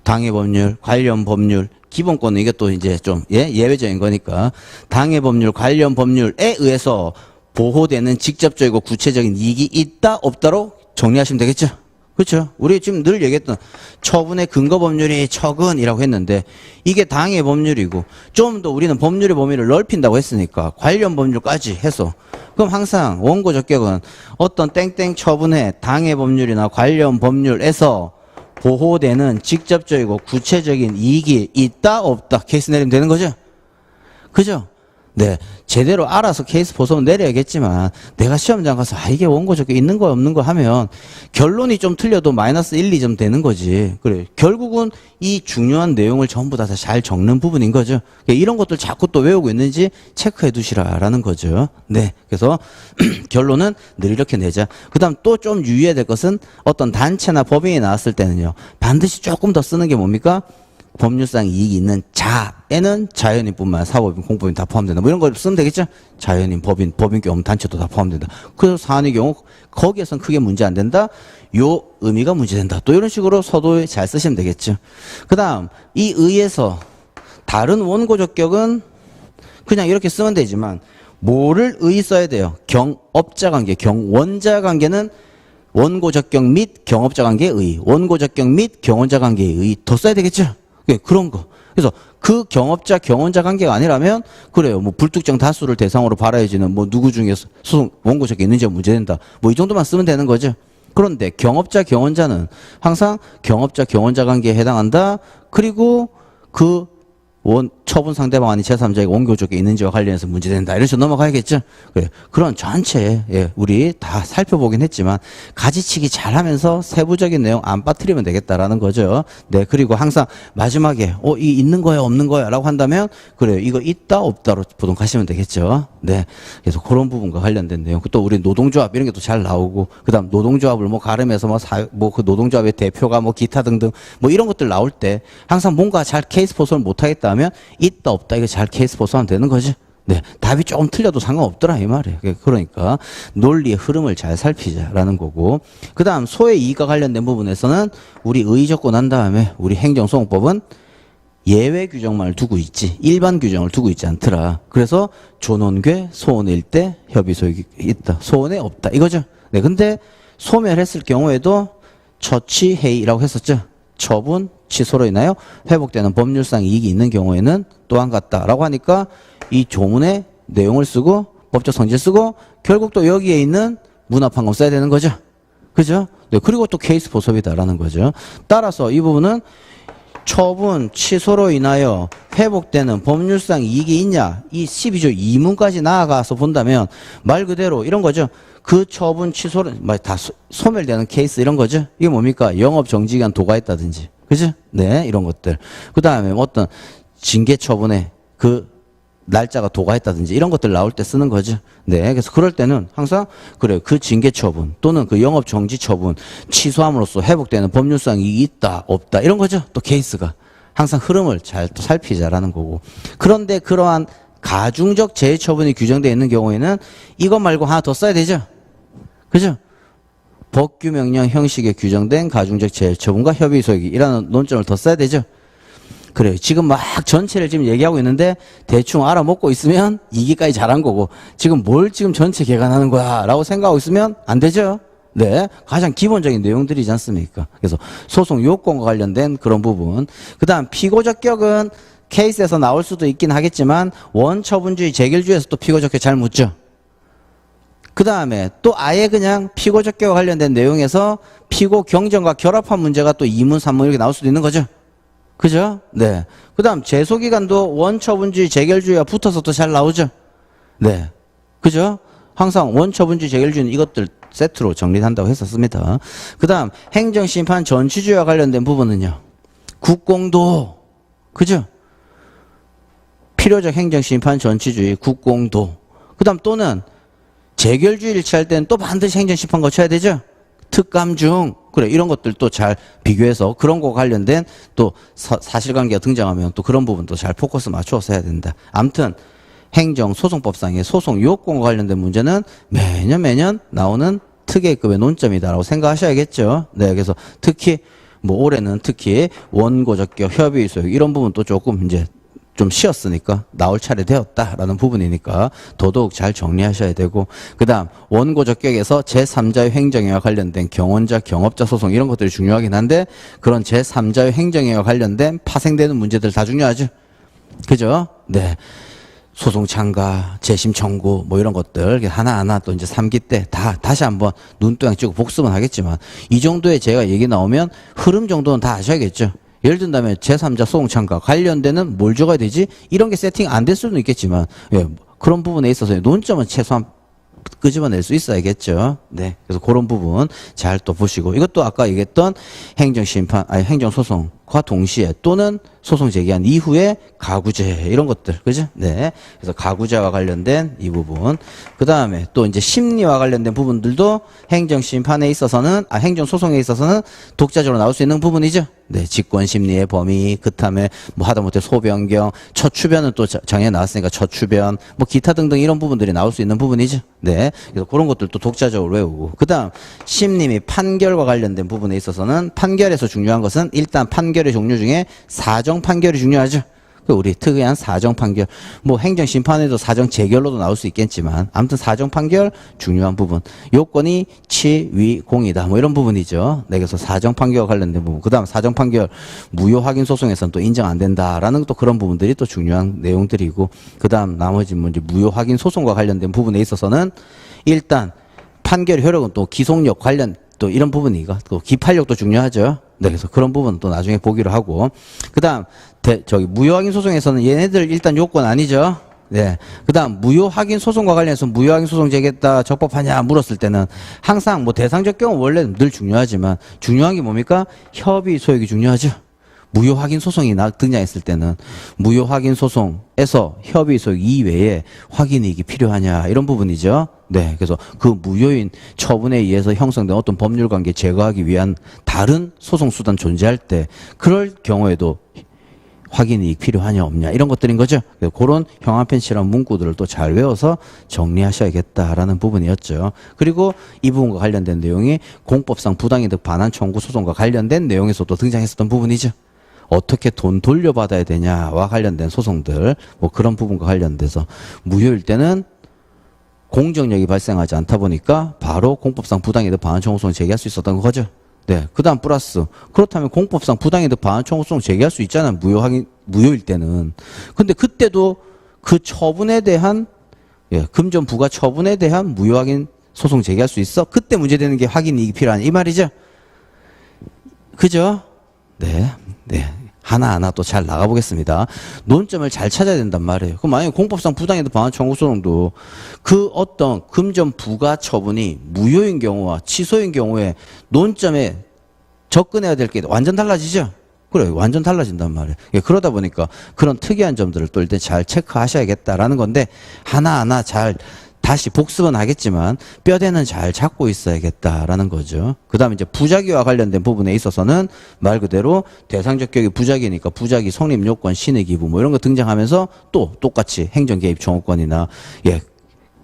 당해 법률, 관련 법률, 기본권은 이것도 이제 좀 예외적인 거니까 당해 법률, 관련 법률에 의해서 보호되는 직접적이고 구체적인 이익이 있다 없다로 정리하시면 되겠죠. 그렇죠. 우리 지금 늘 얘기했던 처분의 근거 법률이 처근이라고 했는데 이게 당해 법률이고 좀 더 우리는 법률의 범위를 넓힌다고 했으니까 관련 법률까지 해서 그럼 항상 원고 적격은 어떤 땡땡 처분의 당해 법률이나 관련 법률에서 보호되는 직접적이고 구체적인 이익이 있다 없다 케이스 내리면 되는 거죠. 그죠? 네, 제대로 알아서 케이스 포섭은 내려야겠지만 내가 시험장 가서 이게 원고적격 있는 거 없는 거 하면 결론이 좀 틀려도 마이너스 1, 2점 되는 거지. 그래 결국은 이 중요한 내용을 전부 다 잘 적는 부분인 거죠. 이런 것들 자꾸 또 외우고 있는지 체크해 두시라라는 거죠. 네, 그래서 결론은 늘 이렇게 내자. 그 다음 또 좀 유의해야 될 것은 어떤 단체나 법인이 나왔을 때는요 반드시 조금 더 쓰는 게 뭡니까? 법률상 이익이 있는 자에는 자연인뿐만 사법인, 공법인 다 포함된다. 뭐 이런 걸 쓰면 되겠죠? 자연인, 법인, 법인경 단체도 다 포함된다. 그 사안의 경우 거기에선 크게 문제 안 된다. 요 의미가 문제된다. 또 이런 식으로 서도에 잘 쓰시면 되겠죠. 그 다음 이 의에서 다른 원고적격은 그냥 이렇게 쓰면 되지만 뭐를 의 써야 돼요? 경업자 관계, 경원자 관계는 원고적격 및 경업자 관계의 의, 원고적격 및 경원자 관계의 의 더 써야 되겠죠? 네, 그런 거. 그래서 그 경업자, 경원자 관계가 아니라면 그래요. 뭐 불특정 다수를 대상으로 받아야지는 뭐 누구 중에 소송 원고적격 있는지가 문제된다. 뭐 이 정도만 쓰면 되는 거죠. 그런데 경업자, 경원자는 항상 경업자, 경원자 관계에 해당한다. 그리고 그 처분 상대방 아닌 제3자에게 원고적격이 있는지와 관련해서 문제된다. 이런 식으로 넘어가야겠죠. 그래. 그런 전체 우리 다 살펴보긴 했지만 가지치기 잘하면서 세부적인 내용 안 빠뜨리면 되겠다라는 거죠. 네. 그리고 항상 마지막에 이 있는 거야 없는 거야 라고 한다면 그래요. 이거 있다 없다로 보통 가시면 되겠죠. 네. 그래서 그런 부분과 관련된 내용. 또 우리 노동조합 이런 게 또 잘 나오고 그다음 노동조합을 뭐 가름해서 그 노동조합의 대표가 뭐 기타 등등 뭐 이런 것들 나올 때 항상 뭔가 잘 케이스 포섭을 못 하겠다 하면 있다 없다 이거 잘 케이스 포섭하면 되는 거지. 네, 답이 조금 틀려도 상관없더라 이 말이에요. 그러니까 논리의 흐름을 잘 살피자라는 거고 그 다음 소의 이익과 관련된 부분에서는 우리 의 적고 난 다음에 우리 행정소송법은 예외 규정만을 두고 있지 일반 규정을 두고 있지 않더라. 그래서 존원괴 소원일 때 협의 소익이 있다. 소원에 없다. 이거죠. 네, 근데 소멸했을 경우에도 처치해이라고 했었죠. 처분 취소로 인하여 회복되는 법률상 이익이 있는 경우에는 또한 같다라고 하니까 이 조문의 내용을 쓰고 법적 성질 쓰고 결국 또 여기에 있는 문화판검 써야 되는 거죠. 그죠? 네, 그리고 또 케이스 보섭이다라는 거죠. 따라서 이 부분은 처분 취소로 인하여 회복되는 법률상 이익이 있냐 이 12조 2문까지 나아가서 본다면 말 그대로 이런 거죠. 그 처분 취소로 다 소멸되는 케이스 이런 거죠. 이게 뭡니까? 영업 정지기간 도과했다든지 그죠? 네, 이런 것들. 그 다음에 어떤 징계 처분에 그 날짜가 도과했다든지 이런 것들 나올 때 쓰는 거죠. 네, 그래서 그럴 때는 항상 그래요. 그 징계 처분 또는 그 영업 정지 처분 취소함으로써 회복되는 법률상 이익이 있다 없다 이런 거죠. 또 케이스가 항상 흐름을 잘 또 살피자라는 거고. 그런데 그러한 가중적 재해 처분이 규정되어 있는 경우에는 이것 말고 하나 더 써야 되죠. 그죠? 법규 명령 형식에 규정된 가중적 재해 처분과 협의 소익이라는 논점을 더 써야 되죠. 그래요. 지금 막 전체를 지금 얘기하고 있는데 대충 알아먹고 있으면 이기까지 잘한 거고 지금 뭘 지금 전체 개관하는 거야 라고 생각하고 있으면 안 되죠. 네. 가장 기본적인 내용들이지 않습니까? 그래서 소송 요건과 관련된 그런 부분. 그 다음 피고적격은 케이스에서 나올 수도 있긴 하겠지만 원처분주의 재결주에서 또 피고적격 잘 묻죠. 그 다음에 또 아예 그냥 피고적격과 관련된 내용에서 피고 경정과 결합한 문제가 또 2문, 3문 이렇게 나올 수도 있는 거죠. 그죠? 네. 그 다음 제소기간도 원처분주의 재결주의와 붙어서 또 잘 나오죠. 네. 그죠? 항상 원처분주의 재결주의는 이것들 세트로 정리한다고 했었습니다. 그 다음 행정심판 전치주의와 관련된 부분은요. 국공도. 그죠? 필요적 행정심판 전치주의 국공도. 그 다음 또는 재결주의를 취할 때는 또 반드시 행정심판 거쳐야 되죠. 특감중 그래 이런 것들도 잘 비교해서 그런 거 관련된 또 사실관계가 등장하면 또 그런 부분도 잘 포커스 맞추어서 해야 된다. 아무튼 행정소송법상의 소송 요건과 관련된 문제는 매년 나오는 특혜급의 논점이다라고 생각하셔야겠죠. 네, 그래서 특히 뭐 올해는 특히 원고적격 협의 소용 이런 부분도 조금 이제 좀 쉬었으니까 나올 차례 되었다라는 부분이니까 더더욱 잘 정리하셔야 되고 그 다음 원고적격에서 제3자의 행정행위와 관련된 경원자, 경업자 소송 이런 것들이 중요하긴 한데 그런 제3자의 행정행위와 관련된 파생되는 문제들 다 중요하죠. 그죠? 네. 소송 참가, 재심 청구 뭐 이런 것들 하나하나 또 이제 3기 때 다시 한번 눈도장 찍고 복습은 하겠지만 이 정도의 제가 얘기 나오면 흐름 정도는 다 아셔야겠죠. 예를 든다면 제3자 소송 참가 관련되는 뭘 적어야 되지? 이런 게 세팅 안 될 수는 있겠지만 예, 그런 부분에 있어서 논점은 최소한 끄집어낼 수 있어야겠죠. 네. 그래서 그런 부분 잘 또 보시고 이것도 아까 얘기했던 행정소송과 동시에 또는 소송 제기한 이후에 가구제 이런 것들 그죠? 네. 그래서 가구제와 관련된 이 부분 그 다음에 또 이제 심리와 관련된 부분들도 행정심판에 있어서는 행정소송에 있어서는 독자적으로 나올 수 있는 부분이죠. 네. 직권심리의 범위 그다음에 뭐 하다못해 소변경 처추변은 또 작년에 나왔으니까 처추변 뭐 기타 등등 이런 부분들이 나올 수 있는 부분이죠. 네. 그래서 그런 것들도 독자적으로 외우고 그 다음 심리 및 판결과 관련된 부분에 있어서는 판결에서 중요한 것은 일단 판결의 종류 중에 사정 판결이 중요하죠. 우리 특이한 사정 판결 뭐 행정심판에도 사정 재결로도 나올 수 있겠지만 아무튼 사정 판결 중요한 부분 요건이 치위공이다 뭐 이런 부분이죠. 네, 그래서 사정 판결과 관련된 부분 그 다음 사정 판결 무효 확인 소송에서는 또 인정 안 된다라는 또 그런 부분들이 또 중요한 내용들이고 그 다음 나머지 문제 무효 확인 소송과 관련된 부분에 있어서는 일단 판결 효력은 또 기속력 관련 또 이런 부분이고 또 기판력도 중요하죠. 네, 그래서 그런 부분 또 나중에 보기로 하고 그다음 무효 확인 소송에서는 얘네들 일단 요건 아니죠. 네. 그다음 무효 확인 소송과 관련해서 무효 확인 소송 제기했다 적법하냐 물었을 때는 항상 뭐 대상적 경우 원래 늘 중요하지만 중요한 게 뭡니까? 협의 소액이 중요하죠. 무효 확인 소송이 등장했을 때는 무효 확인 소송에서 협의 소액 이외에 확인 이익이 필요하냐 이런 부분이죠. 네, 그래서 그 무효인 처분에 의해서 형성된 어떤 법률 관계 제거하기 위한 다른 소송 수단 존재할 때 그럴 경우에도 확인 이익 필요하냐 없냐 이런 것들인 거죠. 그런 형한편실한 문구들을 또 잘 외워서 정리하셔야겠다라는 부분이었죠. 그리고 이 부분과 관련된 내용이 공법상 부당이득 반환 청구 소송과 관련된 내용에서도 등장했었던 부분이죠. 어떻게 돈 돌려받아야 되냐와 관련된 소송들, 뭐 그런 부분과 관련돼서 무효일 때는 공정력이 발생하지 않다 보니까 바로 공법상 부당이득 반환 청구소송을 제기할 수 있었던 거죠. 네. 그 다음 플러스. 그렇다면 공법상 부당이득 반환 청구소송 제기할 수 있잖아요. 무효일 때는. 근데 그때도 그 처분에 대한, 금전 부과 처분에 대한 무효 확인 소송 제기할 수 있어? 그때 문제되는 게 확인 이익이 필요하니 이 말이죠. 그죠? 네. 네. 하나하나 또 잘 나가보겠습니다. 논점을 잘 찾아야 된단 말이에요. 그럼 만약에 공법상 부당이득 반환 청구소송도 그 어떤 금전 부과 처분이 무효인 경우와 취소인 경우에 논점에 접근해야 될 게 완전 달라지죠? 그래, 완전 달라진단 말이에요. 그러다 보니까 그런 특이한 점들을 또 일단 잘 체크하셔야겠다라는 건데 하나하나 잘 다시 복습은 하겠지만 뼈대는 잘 잡고 있어야겠다라는 거죠. 그 다음에 이제 부작위와 관련된 부분에 있어서는 말 그대로 대상적 격이 부작위니까 부작위 성립 요건 신의 기부 뭐 이런 거 등장하면서 또 똑같이 행정 개입 청구권이나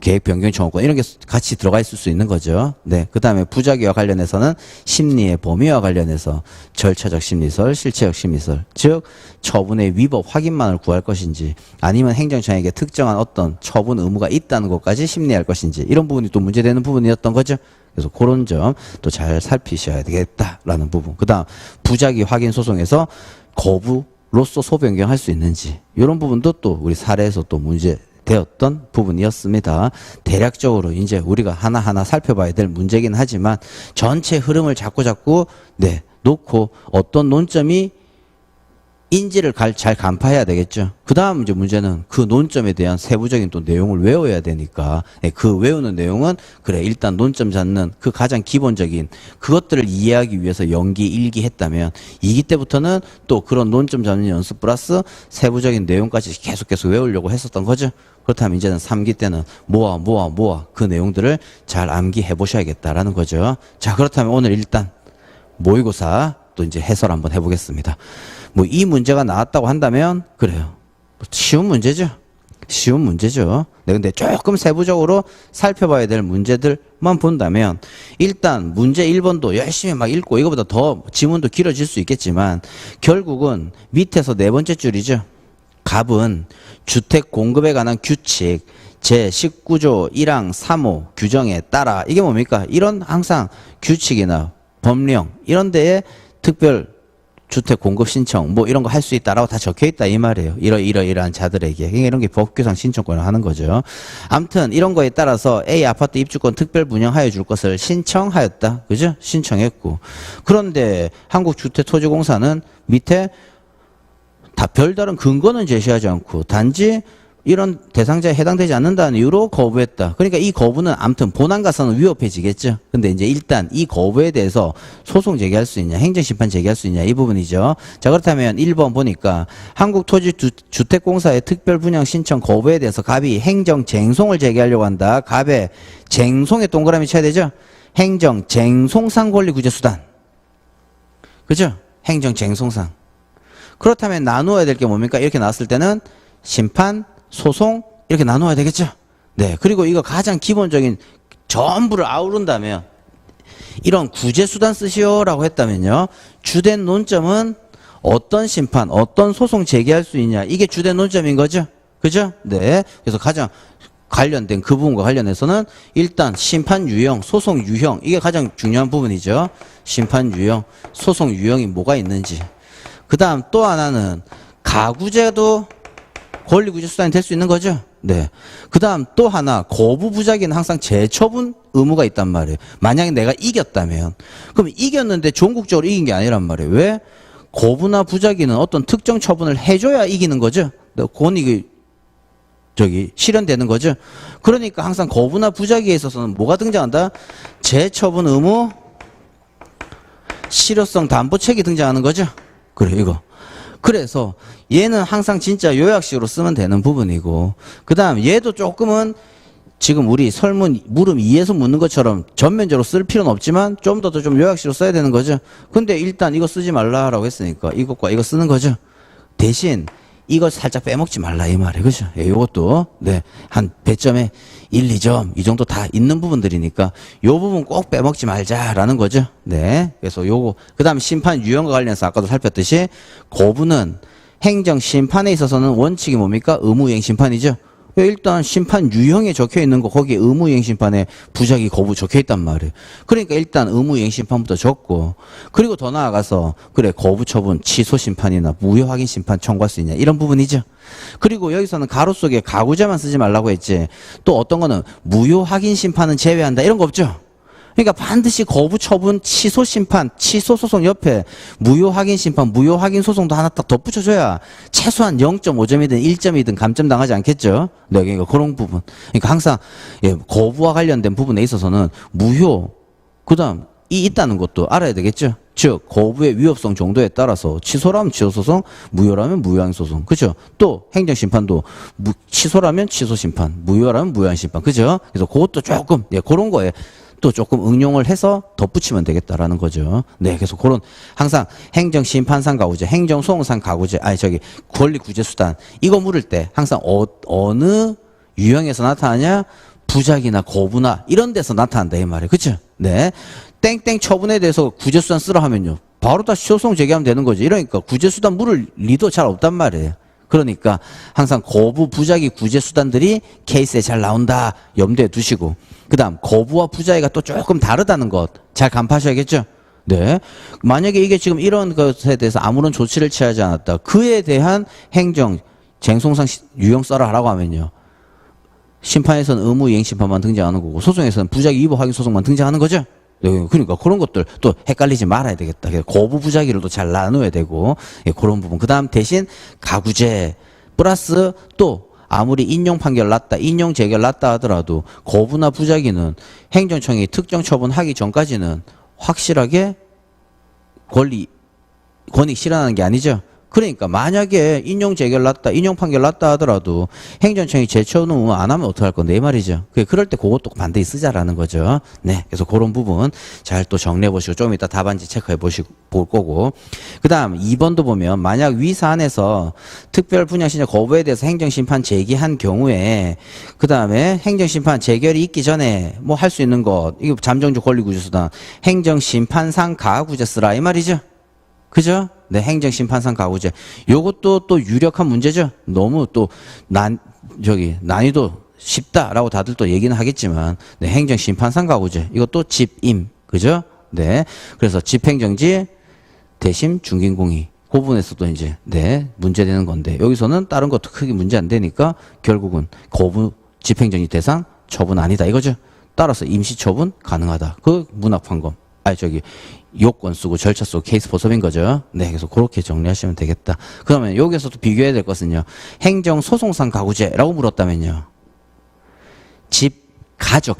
계획 변경 청구권 이런 게 같이 들어가 있을 수 있는 거죠. 네. 그 다음에 부작위와 관련해서는 심리의 범위와 관련해서 절차적 심리설, 실체적 심리설, 즉 처분의 위법 확인만을 구할 것인지 아니면 행정청에게 특정한 어떤 처분 의무가 있다는 것까지 심리할 것인지 이런 부분이 또 문제되는 부분이었던 거죠. 그래서 그런 점 또 잘 살피셔야 되겠다라는 부분. 그 다음 부작위 확인 소송에서 거부로서 소변경할 수 있는지 이런 부분도 또 우리 사례에서 또 문제 되었던 부분이었습니다. 대략적으로 이제 우리가 하나하나 살펴봐야 될 문제긴 하지만 전체 흐름을 자꾸 놓고 어떤 논점이 인지를 잘 간파해야 되겠죠. 그 다음 이제 문제는 그 논점에 대한 세부적인 또 내용을 외워야 되니까 그 외우는 내용은 그래 일단 논점 잡는 그 가장 기본적인 그것들을 이해하기 위해서 연기, 일기 했다면 2기 때부터는 또 그런 논점 잡는 연습 플러스 세부적인 내용까지 계속 외우려고 했었던 거죠. 그렇다면 이제는 3기 때는 모아 그 내용들을 잘 암기해 보셔야겠다라는 거죠. 자, 그렇다면 오늘 일단 모의고사 또 이제 해설 한번 해보겠습니다. 뭐 이 문제가 나왔다고 한다면 그래요. 쉬운 문제죠. 쉬운 문제죠. 네, 근데 조금 세부적으로 살펴봐야 될 문제들만 본다면 일단 문제 1번도 열심히 막 읽고 이거보다 더 지문도 길어질 수 있겠지만 결국은 밑에서 네 번째 줄이죠. 갑은 주택 공급에 관한 규칙 제19조 1항 3호 규정에 따라 이게 뭡니까? 이런 항상 규칙이나 법령 이런 데에 특별 주택 공급 신청 뭐 이런 거 할 수 있다라고 다 적혀 있다 이 말이에요. 이러한 자들에게 이런 게 법규상 신청권을 하는 거죠. 아무튼 이런 거에 따라서 A 아파트 입주권 특별 분양하여 줄 것을 신청하였다. 그죠? 신청했고. 그런데 한국주택토지공사는 밑에 다 별다른 근거는 제시하지 않고 단지 이런 대상자에 해당되지 않는다는 이유로 거부했다. 그러니까 이 거부는 아무튼 본안 가서는 위협해지겠죠. 근데 이제 일단 이 거부에 대해서 소송 제기할 수 있냐, 행정심판 제기할 수 있냐 이 부분이죠. 자, 그렇다면 1번 보니까 한국토지주택공사의 특별분양 신청 거부에 대해서 갑이 행정쟁송을 제기하려고 한다. 갑에 쟁송에 동그라미 쳐야 되죠. 행정쟁송상 권리구제수단. 그죠? 행정쟁송상. 그렇다면 나누어야 될 게 뭡니까? 이렇게 나왔을 때는 심판, 소송 이렇게 나눠야 되겠죠. 네. 그리고 이거 가장 기본적인 전부를 아우른다면 이런 구제수단 쓰시오라고 했다면요. 주된 논점은 어떤 심판, 어떤 소송 제기할 수 있냐. 이게 주된 논점인 거죠. 그죠? 네. 그래서 가장 관련된 그 부분과 관련해서는 일단 심판 유형, 소송 유형 이게 가장 중요한 부분이죠. 심판 유형, 소송 유형이 뭐가 있는지. 그 다음 또 하나는 가구제도 권리구제 수단이 될 수 있는 거죠. 네. 그 다음 또 하나 거부 부작위는 항상 재처분 의무가 있단 말이에요. 만약에 내가 이겼다면 그럼 이겼는데 전국적으로 이긴 게 아니란 말이에요. 왜? 거부나 부작위는 어떤 특정 처분을 해줘야 이기는 거죠. 권익이 실현되는 거죠. 그러니까 항상 거부나 부작위에 있어서는 뭐가 등장한다? 재처분 의무, 실효성 담보책이 등장하는 거죠. 그래 이거. 그래서 얘는 항상 진짜 요약식으로 쓰면 되는 부분이고 그 다음 얘도 조금은 지금 우리 설문 물음 2에서 묻는 것처럼 전면적으로 쓸 필요는 없지만 좀 더 좀 요약식으로 써야 되는 거죠. 근데 일단 이거 쓰지 말라라고 했으니까 이것과 이거 쓰는 거죠. 대신 이거 살짝 빼먹지 말라 이 말이에요. 그죠? 예, 요것도 네, 한 배점에 1, 2점 이 정도 다 있는 부분들이니까 요 부분 꼭 빼먹지 말자라는 거죠. 네. 그래서 요거 그다음 심판 유형과 관련해서 아까도 살폈듯이 거부는 행정 심판에 있어서는 원칙이 뭡니까? 의무이행 심판이죠. 일단 심판 유형에 적혀 있는 거 거기에 의무이행 심판에 부작위 거부 적혀 있단 말이에요. 그러니까 일단 의무이행 심판부터 적고 그리고 더 나아가서 그래 거부 처분 취소 심판이나 무효 확인 심판 청구할 수 있냐 이런 부분이죠. 그리고 여기서는 가로 속에 가구제만 쓰지 말라고 했지 또 어떤 거는 무효 확인 심판은 제외한다 이런 거 없죠. 그러니까 반드시 거부 처분 취소 심판 취소 소송 옆에 무효 확인 심판 무효 확인 소송도 하나 딱 덧붙여줘야 최소한 0.5점이든 1점이든 감점 당하지 않겠죠. 네, 그러니까 그런 부분. 그러니까 항상 예, 거부와 관련된 부분에 있어서는 무효 그다음 이 있다는 것도 알아야 되겠죠. 즉 거부의 위협성 정도에 따라서 취소라면 취소 소송, 무효라면 무효항 소송, 그죠? 또 행정 심판도 취소라면 취소 심판, 무효라면 무효항 심판, 그죠? 그래서 그것도 조금 예, 그런 거에 또 조금 응용을 해서 덧붙이면 되겠다라는 거죠. 네, 그래서 그런 항상 행정심판상 가구제, 행정소송상 가구제, 권리구제수단 이거 물을 때 항상 어느 유형에서 나타나냐? 부작이나 거부나 이런 데서 나타난다 이 말이에요. 그렇죠? 네, 땡땡 처분에 대해서 구제수단 쓰라 하면요, 바로 다시 소송 제기하면 되는 거죠. 이러니까 구제수단 물을 리도 잘 없단 말이에요. 그러니까 항상 거부, 부작위, 구제 수단들이 케이스에 잘 나온다 염두에 두시고 그다음 거부와 부작위가 또 조금 다르다는 것 잘 간파하셔야겠죠. 네, 만약에 이게 지금 이런 것에 대해서 아무런 조치를 취하지 않았다 그에 대한 행정 쟁송상 유형 써라 하라고 하면요 심판에서는 의무 이행 심판만 등장하는 거고 소송에서는 부작위 위법 확인 소송만 등장하는 거죠. 네, 그러니까 그런 것들 또 헷갈리지 말아야 되겠다. 거부 부작위를 또 잘 나눠야 되고 예, 그런 부분. 그다음 대신 가구제 플러스 또 아무리 인용 판결 났다, 인용 재결 났다 하더라도 거부나 부작위는 행정청이 특정 처분하기 전까지는 확실하게 권익 실현하는 게 아니죠. 그러니까 만약에 인용 재결 났다, 인용 판결 났다 하더라도 행정청이 재처분 안 하면 어떡할 건데 이 말이죠. 그럴 때 그것도 반드시 쓰자라는 거죠. 네, 그래서 그런 부분 잘 또 정리해 보시고 좀 이따 답안지 체크해 보시고 볼 거고. 그다음 2번도 보면 만약 위 사안에서 특별 분양 신청 거부에 대해서 행정심판 제기한 경우에 그다음에 행정심판 재결이 있기 전에 뭐 할 수 있는 것 이거 잠정적 권리구제수단 행정심판상 가구제 쓰라 이 말이죠. 그죠? 네, 행정심판상 가구제. 요것도 또 유력한 문제죠. 너무 또 난이도 쉽다라고 다들 또 얘기는 하겠지만, 네, 행정심판상 가구제. 이것도 집임. 그죠? 네. 그래서 집행정지 대심 중개공의. 그 부분에서도 이제, 네, 문제되는 건데, 여기서는 다른 것도 크게 문제 안 되니까, 결국은 거부 집행정지 대상 처분 아니다. 이거죠? 따라서 임시처분 가능하다. 그 문학판검. 요건 쓰고 절차 쓰고 케이스 포섭인 거죠. 네, 그래서 그렇게 정리하시면 되겠다. 그러면 여기서도 비교해야 될 것은요. 행정소송상 가구제라고 물었다면요. 가죠,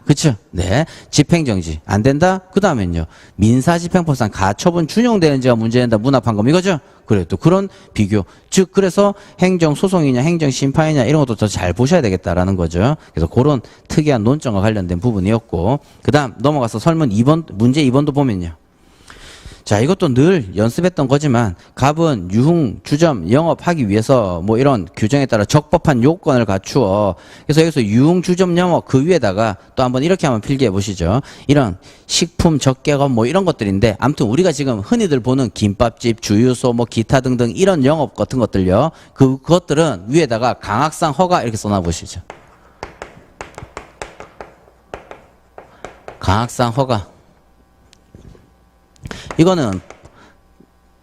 그쵸? 네. 집행정지. 안 된다? 그 다음엔요. 민사집행법상 가처분 준용되는지가 문제된다. 문학판검 이거죠? 그래, 또 그런 비교. 즉, 그래서 행정소송이냐, 행정심판이냐, 이런 것도 더 잘 보셔야 되겠다라는 거죠. 그래서 그런 특이한 논점과 관련된 부분이었고. 그 다음, 넘어가서 설문 2번, 문제 2번도 보면요. 자, 이것도 늘 연습했던 거지만 갑은 유흥, 주점, 영업하기 위해서 뭐 이런 규정에 따라 적법한 요건을 갖추어 그래서 여기서 유흥, 주점, 영업 그 위에다가 또 한번 이렇게 한번 필기해 보시죠. 이런 식품, 적개업 뭐 이런 것들인데 아무튼 우리가 지금 흔히들 보는 김밥집, 주유소 뭐 기타 등등 이런 영업 같은 것들요. 그것들은 위에다가 강학상 허가 이렇게 써놔 보시죠. 강학상 허가. 이거는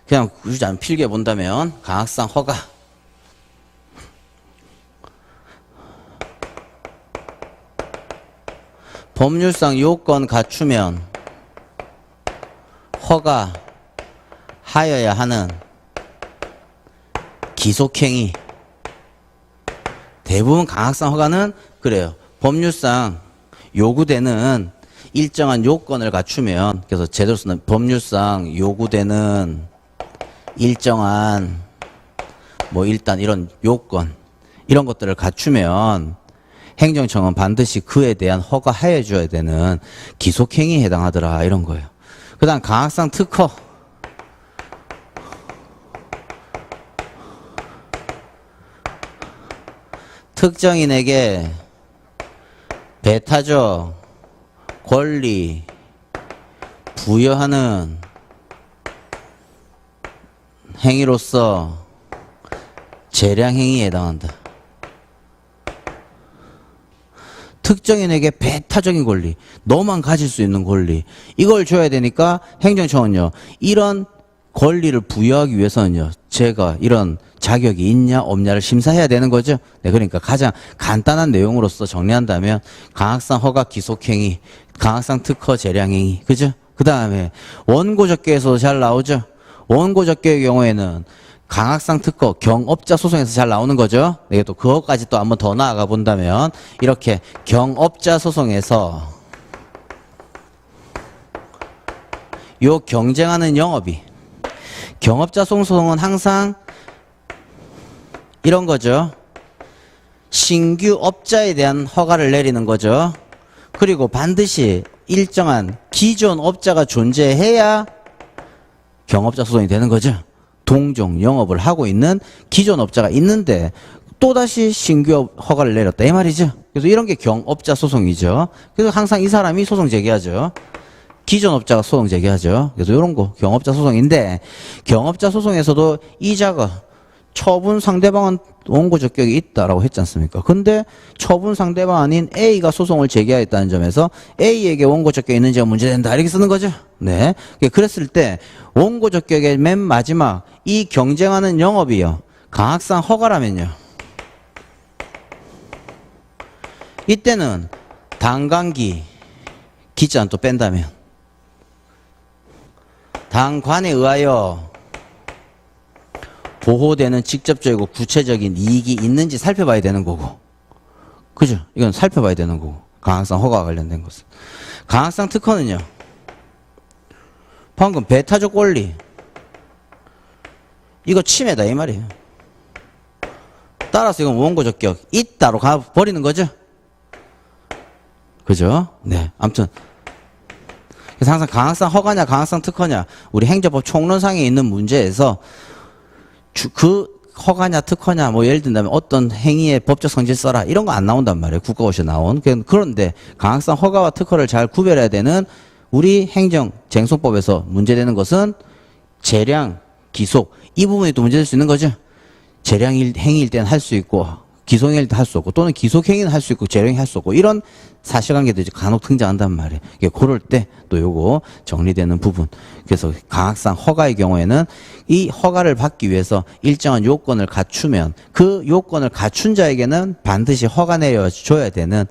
그냥 굳이 안 필기해 본다면 강학상 허가 법률상 요건 갖추면 허가 하여야 하는 기속행위 대부분 강학상 허가는 그래요. 법률상 요구되는 일정한 요건을 갖추면 그래서 제대로 쓰는 법률상 요구되는 일정한 뭐 일단 이런 요건 이런 것들을 갖추면 행정청은 반드시 그에 대한 허가하여 줘야 되는 기속행위에 해당하더라 이런 거예요. 그 다음 강학상 특허 특정인에게 배타적 권리 부여하는 행위로서 재량행위에 해당한다. 특정인에게 배타적인 권리, 너만 가질 수 있는 권리, 이걸 줘야 되니까 행정청은요, 이런 권리를 부여하기 위해서는요, 제가 이런 자격이 있냐 없냐를 심사해야 되는 거죠. 네, 그러니까 가장 간단한 내용으로서 정리한다면 강학상 허가 기속행위, 강학상 특허 재량행위, 그죠? 그 다음에 원고적계에서도 잘 나오죠. 원고적계의 경우에는 강학상 특허 경업자 소송에서 잘 나오는 거죠. 네, 또 그것까지 또 한번 더 나아가 본다면 이렇게 경업자 소송에서 요 경쟁하는 영업이, 경업자 소송은 항상 이런 거죠. 신규 업자에 대한 허가를 내리는 거죠. 그리고 반드시 일정한 기존 업자가 존재해야 경업자 소송이 되는 거죠. 동종 영업을 하고 있는 기존 업자가 있는데 또다시 신규 허가를 내렸다 이 말이죠. 그래서 이런 게 경업자 소송이죠. 그래서 항상 이 사람이 소송 제기하죠. 기존 업자가 소송 제기하죠. 그래서 이런 거 경업자 소송인데, 경업자 소송에서도 이자가 처분 상대방은 원고 적격이 있다라고 했지 않습니까? 근데 처분 상대방 아닌 A가 소송을 제기하였다는 점에서 A에게 원고 적격이 있는지가 문제된다 이렇게 쓰는 거죠. 네. 그랬을 때 원고 적격의 맨 마지막 이 경쟁하는 영업이요, 강학상 허가라면요, 이때는 당관기 기자는 또 뺀다면 당관에 의하여 보호되는 직접적이고 구체적인 이익이 있는지 살펴봐야 되는 거고, 그죠? 이건 살펴봐야 되는 거고, 강학상 허가와 관련된 것은. 강학상 특허는요, 방금 배타적 권리, 이거 침해다 이 말이에요. 따라서 이건 원고 적격 있다로 가버리는 거죠. 그죠? 네. 아무튼 그래서 항상 강학상 허가냐 강학상 특허냐, 우리 행정법 총론상에 있는 문제에서 그 허가냐 특허냐, 뭐 예를 든다면 어떤 행위의 법적 성질 써라 이런 거 안 나온단 말이에요. 국가고시에 나온. 그런데 강학상 허가와 특허를 잘 구별해야 되는 우리 행정쟁송법에서 문제되는 것은 재량, 기속, 이 부분이 또 문제될 수 있는 거죠. 재량 행위일 때는 할 수 있고 기속행위일 때 할 수 없고, 또는 기속행위는 할 수 있고 재량행위 할 수 없고, 이런 사실관계들이 간혹 등장한단 말이에요. 그럴 때 또 요거 정리되는 부분. 그래서 강학상 허가의 경우에는 이 허가를 받기 위해서 일정한 요건을 갖추면 그 요건을 갖춘 자에게는 반드시 허가 내려줘야 되는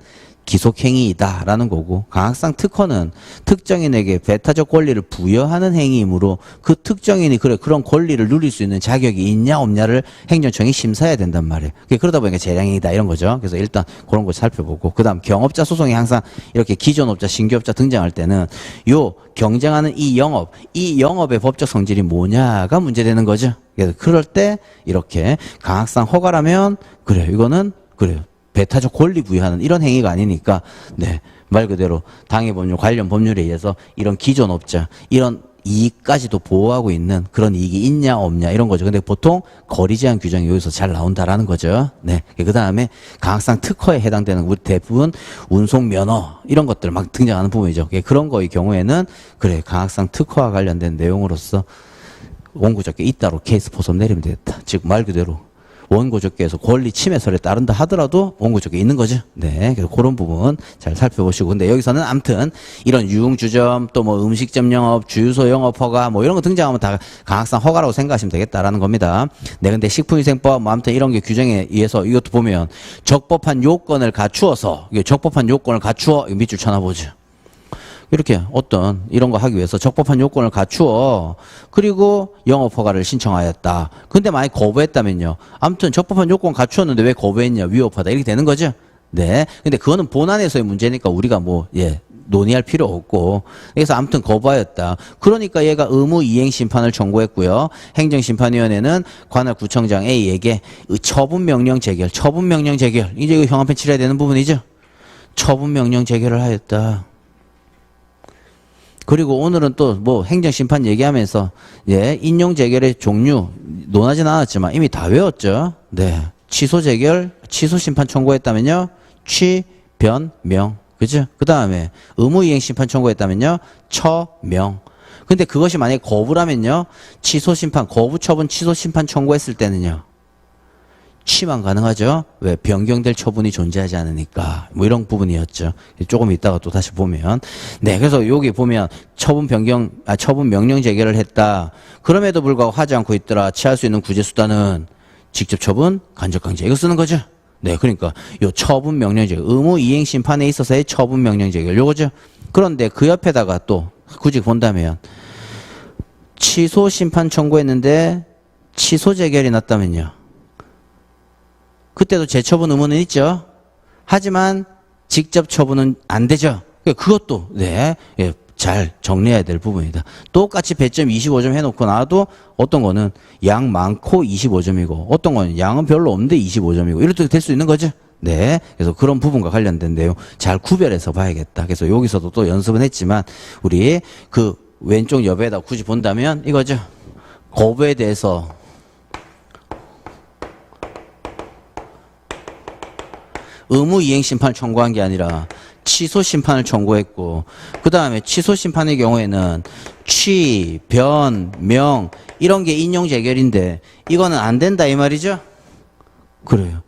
기속행위이다라는 거고, 강학상 특허는 특정인에게 배타적 권리를 부여하는 행위이므로 그 특정인이 그런 권리를 누릴 수 있는 자격이 있냐 없냐를 행정청이 심사해야 된단 말이에요. 그러다 보니까 재량행위다 이런 거죠. 그래서 일단 그런 걸 살펴보고, 그 다음 경업자 소송이 항상 이렇게 기존 업자, 신규 업자 등장할 때는 요 경쟁하는 이 영업의 법적 성질이 뭐냐가 문제되는 거죠. 그래서 그럴 때 이렇게 강학상 허가라면 그래요. 이거는 그래요. 배타적 권리 부여하는 이런 행위가 아니니까, 네, 말 그대로 당해법률 관련 법률에 의해서 이런 기존 업자, 이런 이익까지도 보호하고 있는 그런 이익이 있냐 없냐 이런 거죠. 근데 보통 거리 제한 규정이 여기서 잘 나온다라는 거죠. 네. 그 다음에 강학상 특허에 해당되는 우리 대부분 운송 면허 이런 것들 막 등장하는 부분이죠. 그런 거의 경우에는 그래, 강학상 특허와 관련된 내용으로서 원고적게 잇따로 케이스 포섭 내리면 되겠다. 즉 말 그대로 원고적계에서 권리 침해설에 따른다 하더라도 원고적계 있는 거죠. 네. 그래서 그런 부분 잘 살펴보시고. 근데 여기서는 아무튼 이런 유흥주점, 또 뭐 음식점 영업, 주유소 영업 허가, 뭐 이런 거 등장하면 다 강학상 허가라고 생각하시면 되겠다라는 겁니다. 네. 근데 식품위생법, 뭐 아무튼 이런 게 규정에 의해서 이것도 보면 적법한 요건을 갖추어서, 이게 적법한 요건을 갖추어, 밑줄 쳐놔보죠. 이렇게 어떤 이런 거 하기 위해서 적법한 요건을 갖추어 그리고 영업허가를 신청하였다. 근데 만약 거부했다면요. 아무튼 적법한 요건 갖추었는데 왜 거부했냐, 위법하다 이렇게 되는 거죠. 네. 근데 그거는 본안에서의 문제니까 우리가 뭐 논의할 필요 없고, 그래서 아무튼 거부하였다. 그러니까 얘가 의무 이행 심판을 청구했고요. 행정심판위원회는 관할 구청장 A에게 처분명령 제결 이제 이거 형한편 치러야 되는 부분이죠. 처분명령 제결을 하였다. 그리고 오늘은 또 뭐 행정심판 얘기하면서 인용 재결의 종류 논하진 않았지만 이미 다 외웠죠. 네. 취소 재결, 취소 심판 청구했다면요. 취변명. 그죠? 그 다음에 의무이행 심판 청구했다면요. 처명. 근데 그것이 만약에 거부라면요. 취소 심판, 거부 처분 취소 심판 청구했을 때는요. 취만 가능하죠. 왜? 변경될 처분이 존재하지 않으니까. 뭐 이런 부분이었죠. 조금 이따가 또 다시 보면. 네, 그래서 여기 보면 처분 명령 제기를 했다. 그럼에도 불구하고 하지 않고 있더라. 취할 수 있는 구제 수단은 직접 처분, 간접 강제. 이거 쓰는 거죠. 네, 그러니까 요 처분 명령 제기, 의무 이행 심판에 있어서의 처분 명령 제기. 요거죠. 그런데 그 옆에다가 또 굳이 본다면 취소 심판 청구했는데 취소 재결이 났다면요. 그때도 재처분 의무는 있죠. 하지만 직접 처분은 안 되죠. 그것도 네, 예, 잘 정리해야 될 부분이다. 똑같이 배점 25점 해놓고 나도 어떤 거는 양 많고 25점이고 어떤 거는 양은 별로 없는데 25점이고 이렇게 될 수 있는 거죠. 네, 그래서 그런 부분과 관련된 내용 잘 구별해서 봐야겠다. 그래서 여기서도 또 연습은 했지만 우리 그 왼쪽 옆에다 굳이 본다면 이거죠. 거부에 대해서 의무 이행 심판을 청구한 게 아니라 취소 심판을 청구했고 그 다음에 취소 심판의 경우에는 취, 변, 명 이런 게 인용 재결인데 이거는 안 된다 이 말이죠. 그래요.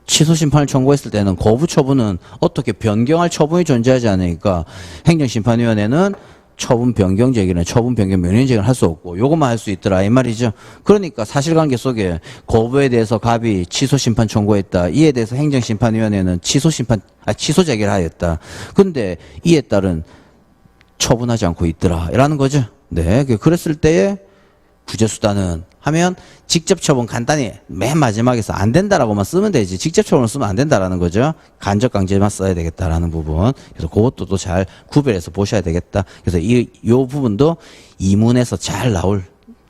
취소 심판을 청구했을 때는 거부 처분은 어떻게 변경할 처분이 존재하지 않으니까 행정심판위원회는 처분 변경 제기는 처분 변경 명령 제기를 할 수 없고 요것만 할 수 있더라 이 말이죠. 그러니까 사실관계 속에 거부에 대해서 갑이 취소 심판 청구했다. 이에 대해서 행정심판위원회는 취소 제기를 하였다. 근데 이에 따른 처분하지 않고 있더라라는 거죠. 네, 그랬을 때에 구제수단은 하면 직접 처분 간단히 맨 마지막에서 안 된다라고만 쓰면 되지 직접 처분을 쓰면 안 된다라는 거죠. 간접 강제만 써야 되겠다라는 부분. 그래서 그것도 또 잘 구별해서 보셔야 되겠다. 그래서 이 부분도 이문에서 잘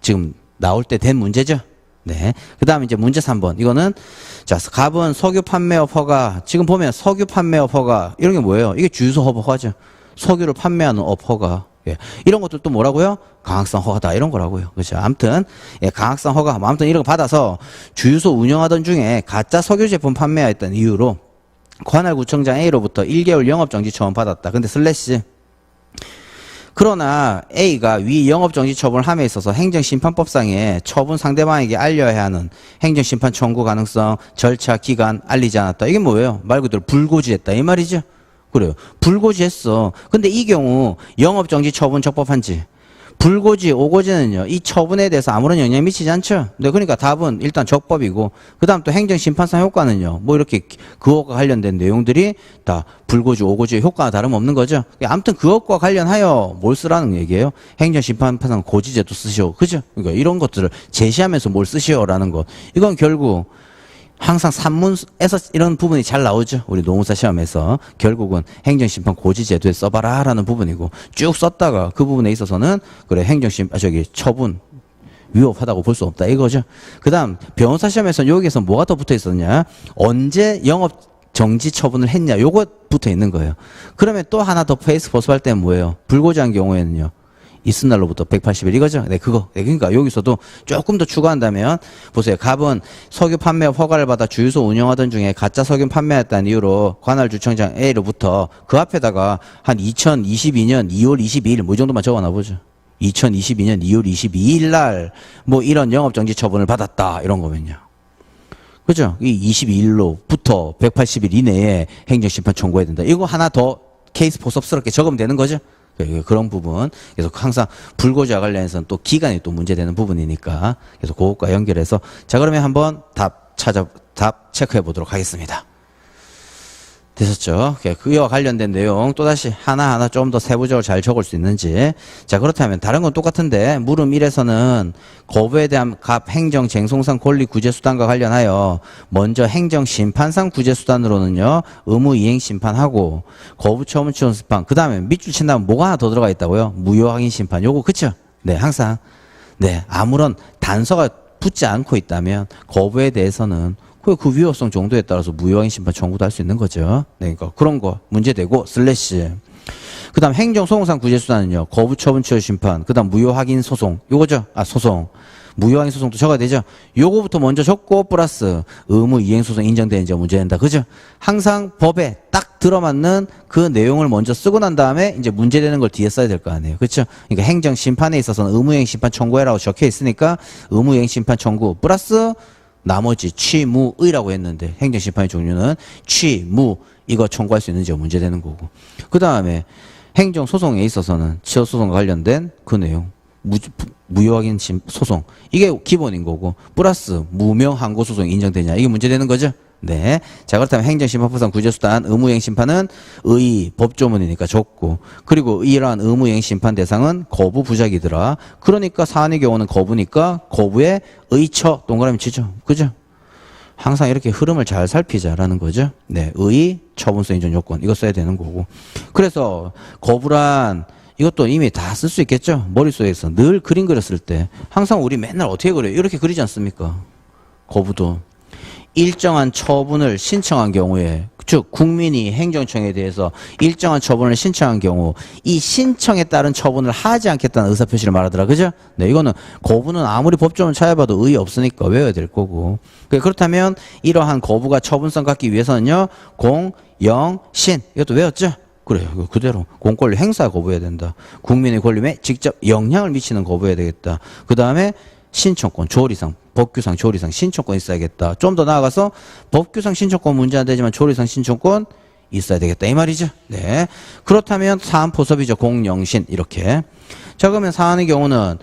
지금 나올 때 된 문제죠. 네. 그 다음에 이제 문제 3번. 이거는 자, 갑은 석유 판매업 허가. 지금 보면 석유 판매업 허가 이런 게 뭐예요? 이게 주유소 허가죠. 석유를 판매하는 업 허가. 예. 이런 것들도 뭐라고요? 강학상 허가다 이런 거라고요. 그렇죠. 아무튼 예, 강학상 허가 아무튼 이런 거 받아서 주유소 운영하던 중에 가짜 석유 제품 판매했던 이유로 관할구청장 A로부터 1개월 영업정지 처분 받았다. 근데 슬래시 그러나 A가 위 영업정지 처분을 함에 있어서 행정심판법상에 처분 상대방에게 알려야 하는 행정심판 청구 가능성, 절차, 기간 알리지 않았다. 이게 뭐예요? 말 그대로 불고지했다 이 말이죠. 그래요. 불고지했어. 근데 이 경우 영업정지 처분 적법한지 불고지, 오고지는요. 이 처분에 대해서 아무런 영향이 미치지 않죠. 네, 그러니까 답은 일단 적법이고 그 다음 또 행정심판상 효과는요. 뭐 이렇게 그것과 관련된 내용들이 다 불고지, 오고지의 효과가 다름없는 거죠. 아무튼 그것과 관련하여 뭘 쓰라는 얘기예요. 행정심판상 고지제도 쓰시오. 그죠? 그러니까 이런 것들을 제시하면서 뭘 쓰시오라는 것. 이건 결국 항상 산문에서 이런 부분이 잘 나오죠. 우리 노무사 시험에서 결국은 행정심판 고지제도에 써봐라 라는 부분이고 쭉 썼다가 그 부분에 있어서는 그래 처분 위법하다고 볼 수 없다 이거죠. 그 다음 변호사 시험에서는 여기에서 뭐가 더 붙어 있었냐, 언제 영업정지 처분을 했냐 요거 붙어 있는 거예요. 그러면 또 하나 더 페이스 보수할 때는 뭐예요? 불고지한 경우에는요 있은 날로부터 180일 이거죠. 네, 그거. 네, 그러니까 여기서도 조금 더 추가한다면 보세요. 갑은 석유 판매업 허가를 받아 주유소 운영하던 중에 가짜 석유 판매했다는 이유로 관할주청장 A로부터 그 앞에다가 한 2022년 2월 22일 뭐 이 정도만 적어놔 보죠. 2022년 2월 22일 날 뭐 이런 영업정지 처분을 받았다 이런 거면요. 그죠? 이 22일로부터 180일 이내에 행정심판 청구해야 된다. 이거 하나 더 케이스 보섭스럽게 적으면 되는 거죠. 그런 부분. 그래서 항상 불고지와 관련해서는 또 기간이 또 문제되는 부분이니까. 그래서 그것과 연결해서. 자, 그러면 한번 답 체크해 보도록 하겠습니다. 되셨죠? 그와 관련된 내용 또다시 하나하나 좀 더 세부적으로 잘 적을 수 있는지. 자, 그렇다면 다른 건 똑같은데 물음 1에서는 거부에 대한 갑 행정 쟁송상 권리 구제 수단과 관련하여 먼저 행정 심판상 구제 수단으로는요. 의무 이행 심판하고 거부 처분 취소 심판. 그다음에 밑줄 친 다음 뭐가 하나 더 들어가 있다고요? 무효 확인 심판. 요거 그쵸? 네, 항상 네, 아무런 단서가 붙지 않고 있다면 거부에 대해서는 그 위헌성 정도에 따라서 무효 확인 심판 청구도 할 수 있는 거죠. 네, 그러니까 그런 거 문제되고 슬래시 그 다음 행정소송상 구제수단은요. 거부처분 취소심판, 그 다음 무효확인소송, 요거죠. 소송. 무효확인소송도 적어야 되죠. 요거부터 먼저 적고 플러스 의무이행소송 인정되는지 문제된다. 그죠? 항상 법에 딱 들어맞는 그 내용을 먼저 쓰고 난 다음에 이제 문제되는 걸 뒤에 써야 될 거 아니에요. 그렇죠? 그러니까 행정심판에 있어서는 의무이행심판 청구해라고 적혀 있으니까 의무이행심판 청구 플러스 나머지 취무의라고 했는데 행정심판의 종류는 취무 이거 청구할 수 있는지가 문제되는 거고. 그 다음에 행정소송에 있어서는 취소소송과 관련된 그 내용 무효확인 소송 이게 기본인 거고 플러스 무명항고소송이 인정되냐 이게 문제되는 거죠. 네. 자 그렇다면 행정심판법상 구제수단 의무이행심판은 의 법조문이니까 적고 그리고 이러한 의무이행심판 대상은 거부 부작이더라. 그러니까 사안의 경우는 거부니까 거부의 의처 동그라미 치죠. 그죠? 항상 이렇게 흐름을 잘 살피자라는 거죠. 네. 의 처분성 인정 요건 이거 써야 되는 거고. 그래서 거부란 이것도 이미 다 쓸 수 있겠죠? 머릿속에서 늘 그림 그렸을 때 항상 우리 맨날 어떻게 그려요? 이렇게 그리지 않습니까? 거부도 일정한 처분을 신청한 경우에 즉 국민이 행정청에 대해서 일정한 처분을 신청한 경우 이 신청에 따른 처분을 하지 않겠다는 의사표시를 말하더라. 그죠? 네, 이거는 거부는 아무리 법조문 찾아봐도 의의 없으니까 외워야 될 거고. 그렇다면 이러한 거부가 처분성 갖기 위해서는요. 공, 영, 신 이것도 외웠죠? 그래요. 이거 그대로 공권리 행사 거부해야 된다. 국민의 권리에 직접 영향을 미치는 거부해야 되겠다. 그 다음에 신청권, 조리상, 법규상, 조리상, 신청권 있어야겠다. 좀 더 나아가서 법규상 신청권 문제 안 되지만 조리상 신청권 있어야 되겠다. 이 말이죠. 네. 그렇다면 사안 포섭이죠. 공영신 이렇게. 자 그러면 사안의 경우는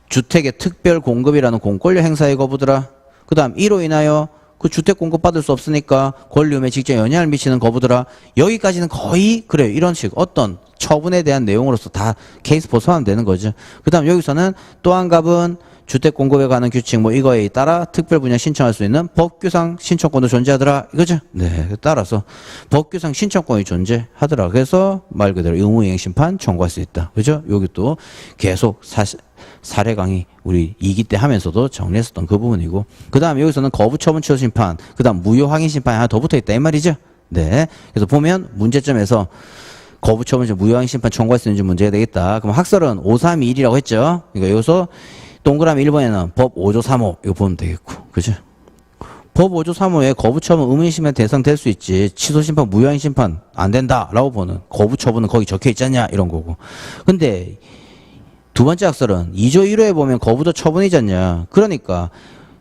주택의 특별 공급이라는 공권리 행사의 거부더라. 그 다음 이로 인하여 그 주택 공급받을 수 없으니까 권리움에 직접 영향을 미치는 거부더라. 여기까지는 거의 그래요. 이런 식 어떤 처분에 대한 내용으로서 다 케이스 포함하면 되는 거죠. 그 다음 여기서는 또 한 갑은 주택 공급에 관한 규칙 뭐 이거에 따라 특별 분야 신청할 수 있는 법규상 신청권도 존재하더라. 이거죠. 네. 따라서 법규상 신청권이 존재하더라. 그래서 말 그대로 의무이행 심판 청구할 수 있다. 그죠? 여기 또 계속 사례 강의 우리 2기 때 하면서도 정리했었던 그 부분이고 그 다음 여기서는 거부처분 취소 심판 그 다음 무효 확인 심판이 하나 더 붙어있다 이 말이죠. 네. 그래서 보면 문제점에서 거부처분 무효 확인 심판 청구할 수 있는지 문제가 되겠다. 그럼 학설은 531이라고 했죠. 그러니까 여기서 동그라미 1번에는 법 5조 3호 이거 보면 되겠고 그죠? 법 5조 3호에 거부처분 의무심판 대상 될 수 있지 취소심판 무효확인 심판 안 된다라고 보는 거부처분은 거기 적혀 있잖냐 이런 거고. 근데 두 번째 학설은 2조 1호에 보면 거부도 처분이잖냐. 그러니까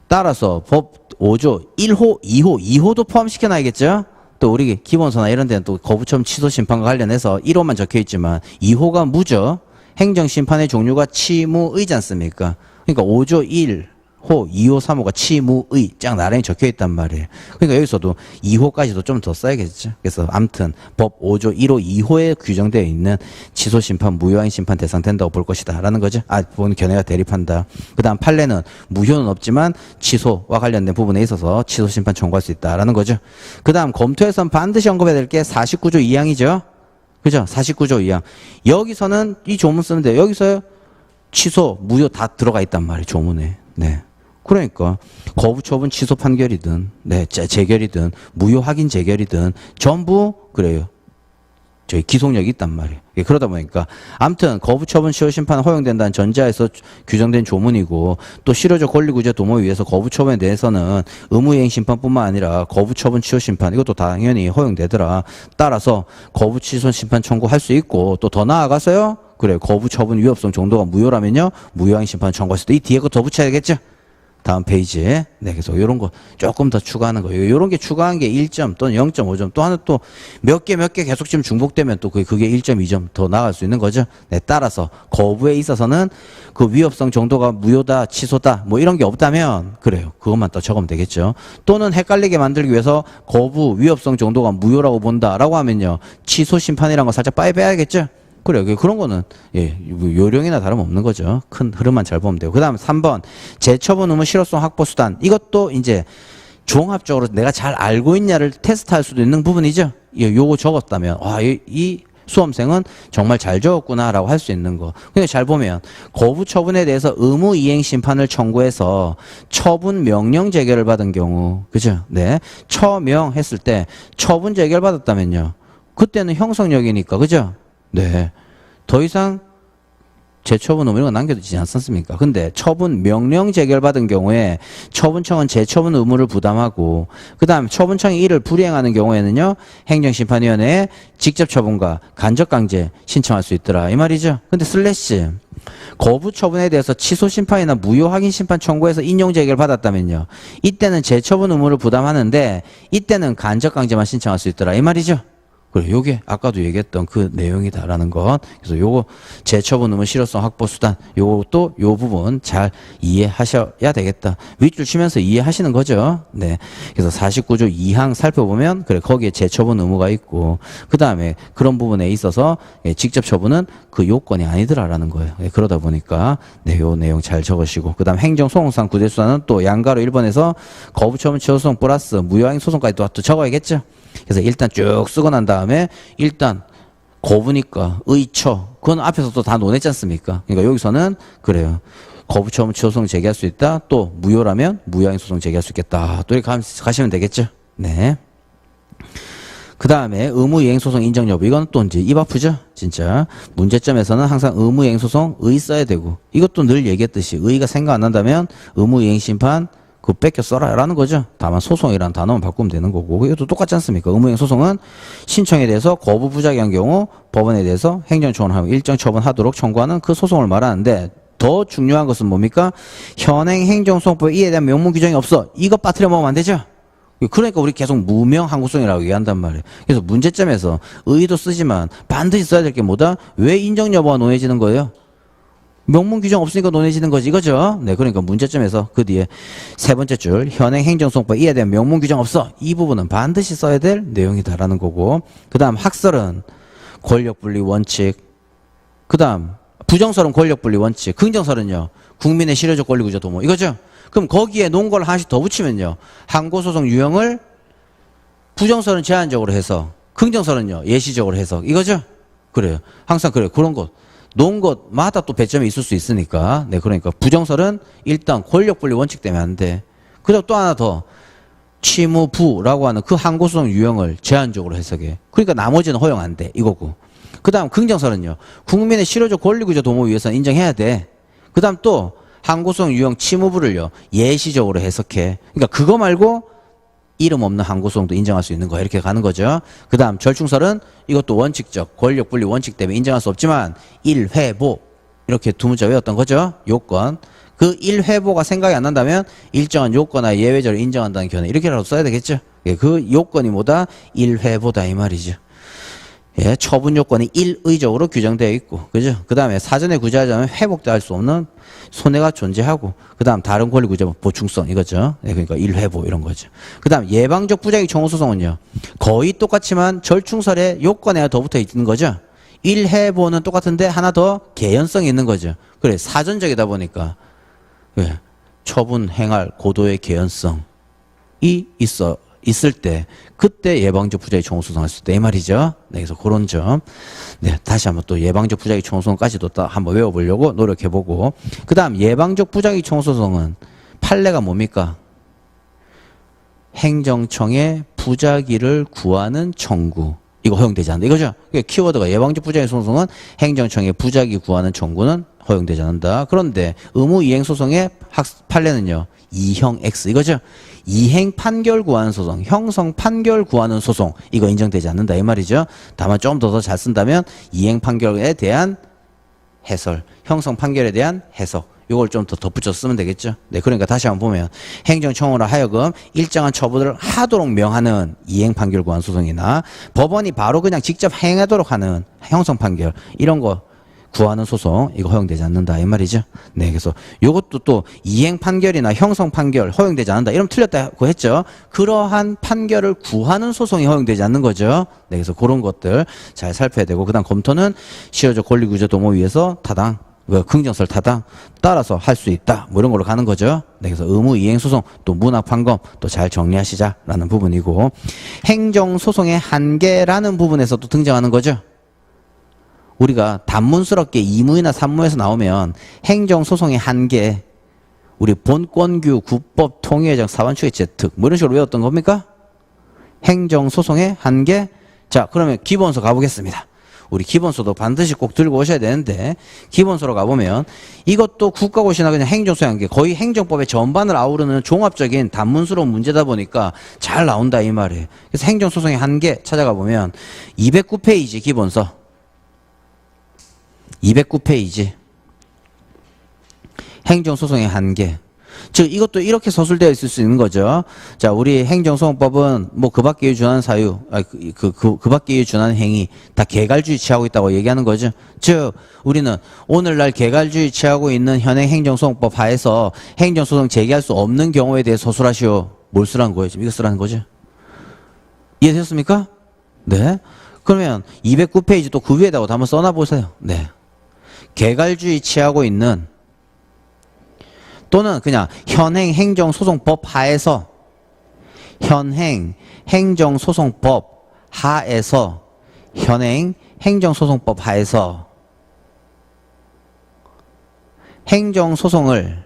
따라서 법 5조 1호, 2호, 2호도 포함시켜 놔야겠죠? 또 우리 기본서나 이런 데는 또 거부처분 취소심판과 관련해서 1호만 적혀 있지만 2호가 무죠. 행정심판의 종류가 치무의지 않습니까? 그러니까 5조 1호, 2호, 3호가 치무의 쫙 나란히 적혀 있단 말이에요. 그러니까 여기서도 2호까지도 좀 더 써야겠죠. 그래서 암튼 법 5조 1호, 2호에 규정되어 있는 취소심판, 무효확인 심판 대상된다고 볼 것이다 라는 거죠. 보는 견해가 대립한다. 그 다음 판례는 무효는 없지만 취소와 관련된 부분에 있어서 취소심판 청구할 수 있다라는 거죠. 그 다음 검토에선 반드시 언급해야 될 게 49조 2항이죠. 그죠? 49조 2항. 여기서는 이 조문 쓰는데 여기서 취소, 무효 다 들어가 있단 말이에요. 조문에. 네. 그러니까 거부처분 취소 판결이든 네, 재결이든 무효 확인 재결이든 전부 그래요. 저희 기속력이 있단 말이에요. 그러다 보니까 아무튼 거부처분 취소 심판은 허용된다는 전제하에서 규정된 조문이고 또 실효적 권리구제 도모를 위해서 거부처분에 대해서는 의무이행 심판뿐만 아니라 거부처분 취소 심판 이것도 당연히 허용되더라. 따라서 거부 취소 심판 청구할 수 있고 또 더 나아가서요. 그래 거부처분 위협성 정도가 무효라면요. 무효항 심판 청구할 수도 이 뒤에 거 더 붙여야 되겠죠. 다음 페이지에. 네, 그래서 이런 거 조금 더 추가하는 거예요. 이런 게 추가한 게 1점 또는 0.5점 또 하나 또 몇 개 계속 지금 중복되면 또 그게 1.2점 더 나갈 수 있는 거죠. 네, 따라서 거부에 있어서는 그 위협성 정도가 무효다, 취소다 뭐 이런 게 없다면 그래요. 그것만 또 적으면 되겠죠. 또는 헷갈리게 만들기 위해서 거부, 위협성 정도가 무효라고 본다라고 하면요. 취소 심판이라는 거 살짝 빼야겠죠. 그래요. 그런 거는, 예, 요령이나 다름없는 거죠. 큰 흐름만 잘 보면 되고. 그 다음 3번. 재처분 의무 실효성 확보 수단. 이것도 이제 종합적으로 내가 잘 알고 있냐를 테스트할 수도 있는 부분이죠. 요거 적었다면, 이 수험생은 정말 잘 적었구나라고 할 수 있는 거. 근데 잘 보면, 거부 처분에 대해서 의무 이행 심판을 청구해서 처분 명령 재결을 받은 경우, 그죠? 네. 처명했을 때 처분 재결 받았다면요. 그때는 형성력이니까, 그죠? 네. 더 이상 재처분 의무 이런 거 남겨두지 않습니까? 근데 처분 명령 재결받은 경우에 처분청은 재처분 의무를 부담하고 그 다음 처분청이 이를 불이행하는 경우에는요 행정심판위원회에 직접 처분과 간접강제 신청할 수 있더라 이 말이죠. 근데 슬래시 거부 처분에 대해서 취소 심판이나 무효 확인 심판 청구해서 인용 재결 받았다면요 이때는 재처분 의무를 부담하는데 이때는 간접강제만 신청할 수 있더라 이 말이죠. 그래, 요게 아까도 얘기했던 그 내용이다라는 것. 그래서 요거 재처분 의무 실효성 확보 수단, 요것도 요 부분 잘 이해하셔야 되겠다. 윗줄 치면서 이해하시는 거죠. 네. 그래서 49조 2항 살펴보면 그래 거기에 재처분 의무가 있고 그 다음에 그런 부분에 있어서 직접 처분은 그 요건이 아니더라라는 거예요. 그러다 보니까 네, 요 내용 잘 적으시고 그 다음 행정소송상 구제수단은 또 양가로 1번에서 거부처분 취소소송 플러스 무효항의 소송까지 또 적어야겠죠. 그래서 일단 쭉 쓰고 난 다음에 일단 거부니까 의처 그건 앞에서 또 다 논했지 않습니까? 그러니까 여기서는 그래요. 거부처분 취소소송 제기할 수 있다. 또 무효라면 무효항의 소송 제기할 수 있겠다. 또 이렇게 가시면 되겠죠. 네. 그 다음에 의무이행소송 인정 여부 이건 또 이제 입 아프죠. 진짜 문제점에서는 항상 의무이행소송 의 써야 되고 이것도 늘 얘기했듯이 의가 생각 안 난다면 의무이행심판 그거 뺏겨 써라 라는 거죠. 다만 소송이라는 단어만 바꾸면 되는 거고 이것도 똑같지 않습니까? 의무이행 소송은 신청에 대해서 거부 부작용한 경우 법원에 대해서 행정처분하고 일정 처분하도록 청구하는 그 소송을 말하는데 더 중요한 것은 뭡니까? 현행 행정소송법에 이에 대한 명문 규정이 없어. 이거 빠뜨려 먹으면 안 되죠? 그러니까 우리 계속 무명 항구성이라고 얘기한단 말이에요. 그래서 문제점에서 의도 쓰지만 반드시 써야 될 게 뭐다? 왜 인정 여부가 논해지는 거예요? 명문 규정 없으니까 논해지는 거지 이거죠. 네, 그러니까 문제점에서 그 뒤에 세 번째 줄 현행 행정소송법 이에 대한 명문 규정 없어. 이 부분은 반드시 써야 될 내용이다라는 거고 그 다음 학설은 권력분리 원칙 그 다음 부정설은 권력분리 원칙 긍정설은요 국민의 실효적 권리구조 도모 이거죠. 그럼 거기에 놓은 걸 하나씩 더 붙이면요 항고소송 유형을 부정설은 제한적으로 해서 긍정설은요 예시적으로 해석 이거죠. 그래요. 항상 그래요. 그런 것 놓은 것마다 또 배점이 있을 수 있으니까. 네, 그러니까 부정설은 일단 권력분리 원칙 때문에 안 돼. 그리고 또 하나 더 취무부라고 하는 그 항고소송 유형을 제한적으로 해석해. 그러니까 나머지는 허용 안 돼. 이거고. 그 다음 긍정설은요. 국민의 실효적 권리구조 도모 위해서는 인정해야 돼. 그 다음 또 항고소송 유형 취무부를요. 예시적으로 해석해. 그러니까 그거 말고 이름 없는 항고소송도 인정할 수 있는 거야. 이렇게 가는 거죠. 그 다음 절충설은 이것도 원칙적 권력분리 원칙 때문에 인정할 수 없지만 1회보 이렇게 두 문자 외웠던 거죠. 요건. 그 1회보가 생각이 안 난다면 일정한 요건이나 예외적으로 인정한다는 견해 이렇게라도 써야 되겠죠. 예, 그 요건이 뭐다? 1회보다 이 말이죠. 예, 처분 요건이 일의적으로 규정되어 있고, 그죠? 그 다음에 사전에 구제하자면 회복될 수 없는 손해가 존재하고, 그 다음 다른 권리 구제 보충성 이거죠. 예, 그러니까 일회보 이런 거죠. 그 다음 예방적 부작위 청구 소송은요, 거의 똑같지만 절충설에 요건에 더 붙어 있는 거죠. 일회보는 똑같은데 하나 더 개연성이 있는 거죠. 그래, 사전적이다 보니까, 예, 처분 행할 고도의 개연성이 있을 때 그때 예방적 부작위 청구 소송할 수 있다 이 말이죠. 네, 그래서 그런 점, 네, 다시 한번 또 예방적 부작위 청구 소송까지도 한번 외워보려고 노력해보고 그 다음 예방적 부작위 청구 소송은 판례가 뭡니까? 행정청의 부작위를 구하는 청구 이거 허용되지 않는다 이거죠. 키워드가 예방적 부작위 소송은 행정청의 부작위 구하는 청구는 허용되지 않는다. 그런데 의무이행소송의 판례는요. 이형 X 이거죠. 이행 판결 구하는 소송, 형성 판결 구하는 소송 이거 인정되지 않는다 이 말이죠. 다만 좀 더 잘 쓴다면 이행 판결에 대한 해설, 형성 판결에 대한 해석 이걸 좀 더 덧붙여 쓰면 되겠죠. 네, 그러니까 다시 한번 보면 행정청으로 하여금 일정한 처분을 하도록 명하는 이행 판결 구하는 소송이나 법원이 바로 그냥 직접 행하도록 하는 형성 판결 이런 거 구하는 소송 이거 허용되지 않는다 이 말이죠. 네, 그래서 이것도 또 이행 판결이나 형성 판결 허용되지 않는다 이러면 틀렸다고 했죠. 그러한 판결을 구하는 소송이 허용되지 않는 거죠. 네, 그래서 그런 것들 잘 살펴야 되고 그다음 검토는 실효적 권리구조 도모 위해서 타당 긍정설 타당 따라서 할 수 있다 뭐 이런 걸로 가는 거죠. 네, 그래서 의무 이행 소송 또 문학 판검 또 잘 정리하시자라는 부분이고 행정 소송의 한계라는 부분에서 또 등장하는 거죠. 우리가 단문스럽게 이무이나 산무에서 나오면 행정소송의 한계 우리 본권규 구법 통일예정 사반축의 재특 뭐 이런 식으로 외웠던 겁니까? 행정소송의 한계. 자, 그러면 기본서 가보겠습니다. 우리 기본소도 반드시 꼭 들고 오셔야 되는데, 기본소로 가보면 이것도 국가고시나 그냥 행정소양계 거의 행정법의 전반을 아우르는 종합적인 단문스러운 문제다 보니까 잘 나온다 이 말이에요. 그래서 행정소송의 한계 찾아가 보면 209페이지 기본서 209페이지 행정소송의 한계. 즉 이것도 이렇게 서술되어 있을 수 있는 거죠. 자, 우리 행정소송법은 뭐 그 밖에 준하는 사유, 그 밖에 준하는 행위 다 개갈주의 취하고 있다고 얘기하는 거죠. 즉 우리는 오늘날 개갈주의 취하고 있는 현행 행정소송법 하에서 행정소송 제기할 수 없는 경우에 대해 서술하시오. 뭘 쓰라는 거예요? 지금 이거 쓰라는 거죠. 이해되셨습니까? 네. 그러면 209페이지 또 그 위에다가 한번 써놔보세요. 네. 개갈주의 취하고 있는 또는 그냥 현행 행정소송법 하에서 현행 행정소송법 하에서 현행 행정소송법 하에서 행정소송을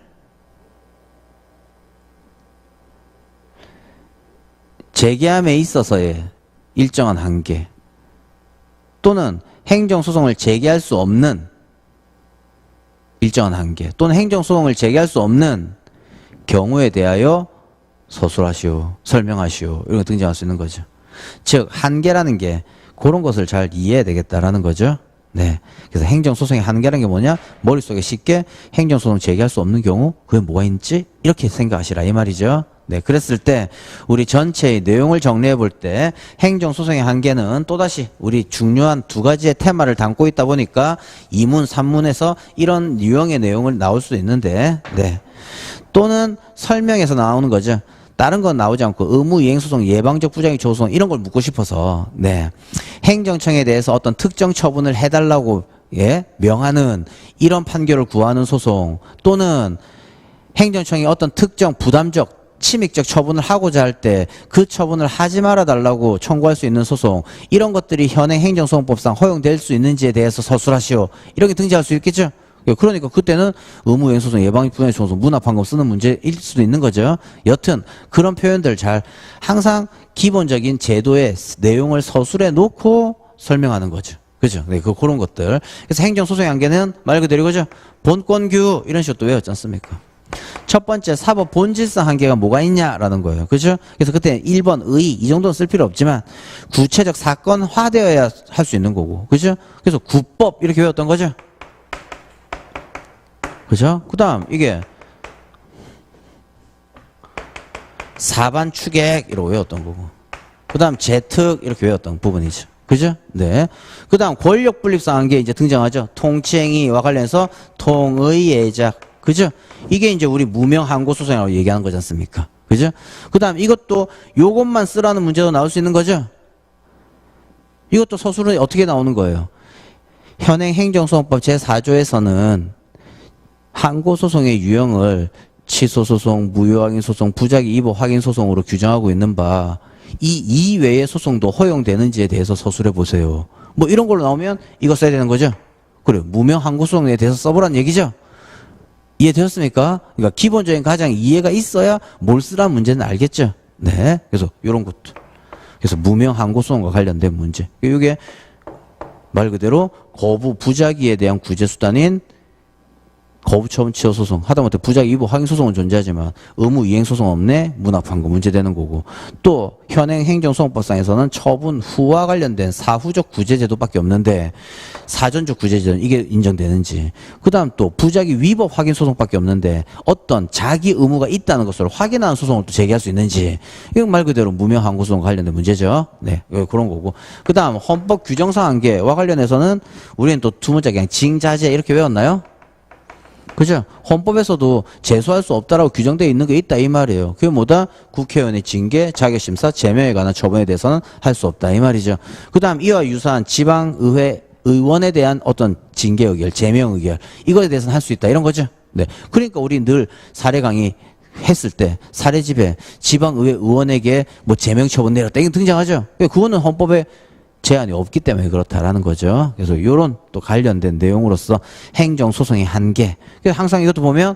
제기함에 있어서의 일정한 한계 또는 행정소송을 제기할 수 없는 일정한 한계 또는 행정소송을 제기할 수 없는 경우에 대하여 서술하시오, 설명하시오 이런 거 등장할 수 있는 거죠. 즉 한계라는 게 그런 것을 잘 이해해야 되겠다라는 거죠. 네, 그래서 행정소송의 한계라는 게 뭐냐? 머릿속에 쉽게 행정소송 제기할 수 없는 경우 그게 뭐가 있지? 이렇게 생각하시라 이 말이죠. 네, 그랬을 때 우리 전체의 내용을 정리해 볼 때 행정소송의 한계는 또다시 우리 중요한 두 가지의 테마를 담고 있다 보니까 2문, 3문에서 이런 유형의 내용을 나올 수 있는데 네, 또는 설명에서 나오는 거죠. 다른 건 나오지 않고 의무이행소송, 예방적 부작용 조소송 이런 걸 묻고 싶어서 네, 행정청에 대해서 어떤 특정 처분을 해달라고 명하는 이런 판결을 구하는 소송 또는 행정청이 어떤 특정 부담적 침익적 처분을 하고자 할 때 그 처분을 하지 말아 달라고 청구할 수 있는 소송 이런 것들이 현행 행정소송법상 허용될 수 있는지에 대해서 서술하시오 이렇게 등장할 수 있겠죠. 그러니까 그때는 의무이행소송, 예방부작용 문화판검 쓰는 문제일 수도 있는 거죠. 여튼 그런 표현들 잘 항상 기본적인 제도의 내용을 서술해 놓고 설명하는 거죠. 그죠? 네, 그런 것들. 그래서 행정소송의 한계는 말 그대로 그죠? 본권규 이런 식으로 또 외웠지 않습니까? 첫 번째 사법 본질상 한계가 뭐가 있냐라는 거예요. 그죠? 그래서 그때 1번 의 이 정도는 쓸 필요 없지만 구체적 사건화되어야 할 수 있는 거고. 그죠? 그래서 구법 이렇게 외웠던 거죠. 그죠? 그다음 이게 사반 추객 이렇게 외웠던 거고. 그다음 재특 이렇게 외웠던 부분이죠. 그죠? 네. 그다음 권력 분립상 한계 이제 등장하죠. 통치행위와 관련해서 통의 예작. 그죠? 이게 이제 우리 무명 항고 소송이라고 얘기하는 거지 않습니까? 그죠? 그 다음 이것도 요것만 쓰라는 문제도 나올 수 있는 거죠? 이것도 서술은 어떻게 나오는 거예요? 현행 행정소송법 제4조에서는 항고소송의 유형을 취소소송, 무효확인소송, 부작위 위법 확인소송으로 규정하고 있는 바 이 이외의 소송도 허용되는지에 대해서 서술해 보세요. 뭐 이런 걸로 나오면 이거 써야 되는 거죠? 그래요. 무명 항고소송에 대해서 써보란 얘기죠? 이해되셨습니까? 그러니까 기본적인 가장 이해가 있어야 뭘 쓰라는 문제는 알겠죠? 네. 그래서 이런 것도. 그래서 무명 항고소송과 관련된 문제. 이게 말 그대로 거부 부작위에 대한 구제수단인 거부처분 취소소송 하다못해 부작위 위법 확인소송은 존재하지만 의무이행소송 없네 문학판고 문제되는 거고 또 현행 행정소송법상에서는 처분 후와 관련된 사후적 구제제도밖에 없는데 사전적 구제제도는 이게 인정되는지 그 다음 또 부작위 위법 확인소송밖에 없는데 어떤 자기 의무가 있다는 것을 확인하는 소송을 또 제기할 수 있는지 이건 말 그대로 무명 항고소송과 관련된 문제죠. 네, 그런 거고 그 다음 헌법 규정상 한계와 관련해서는 우리는 또 두 문자 그냥 징자제 이렇게 외웠나요? 그죠? 헌법에서도 제소할 수 없다라고 규정되어 있는 게 있다 이 말이에요. 그게 뭐다? 국회의원의 징계, 자격심사, 제명에 관한 처분에 대해서는 할 수 없다 이 말이죠. 그 다음 이와 유사한 지방의회 의원에 대한 어떤 징계 의결, 제명 의결 이거에 대해서는 할 수 있다 이런 거죠. 네. 그러니까 우리 늘 사례 강의 했을 때 사례집에 지방의회 의원에게 뭐 제명 처분 내렸다 이게 등장하죠. 그거는 헌법에 제한이 없기 때문에 그렇다라는 거죠. 그래서 이런 또 관련된 내용으로서 행정소송의 한계. 그래서 항상 이것도 보면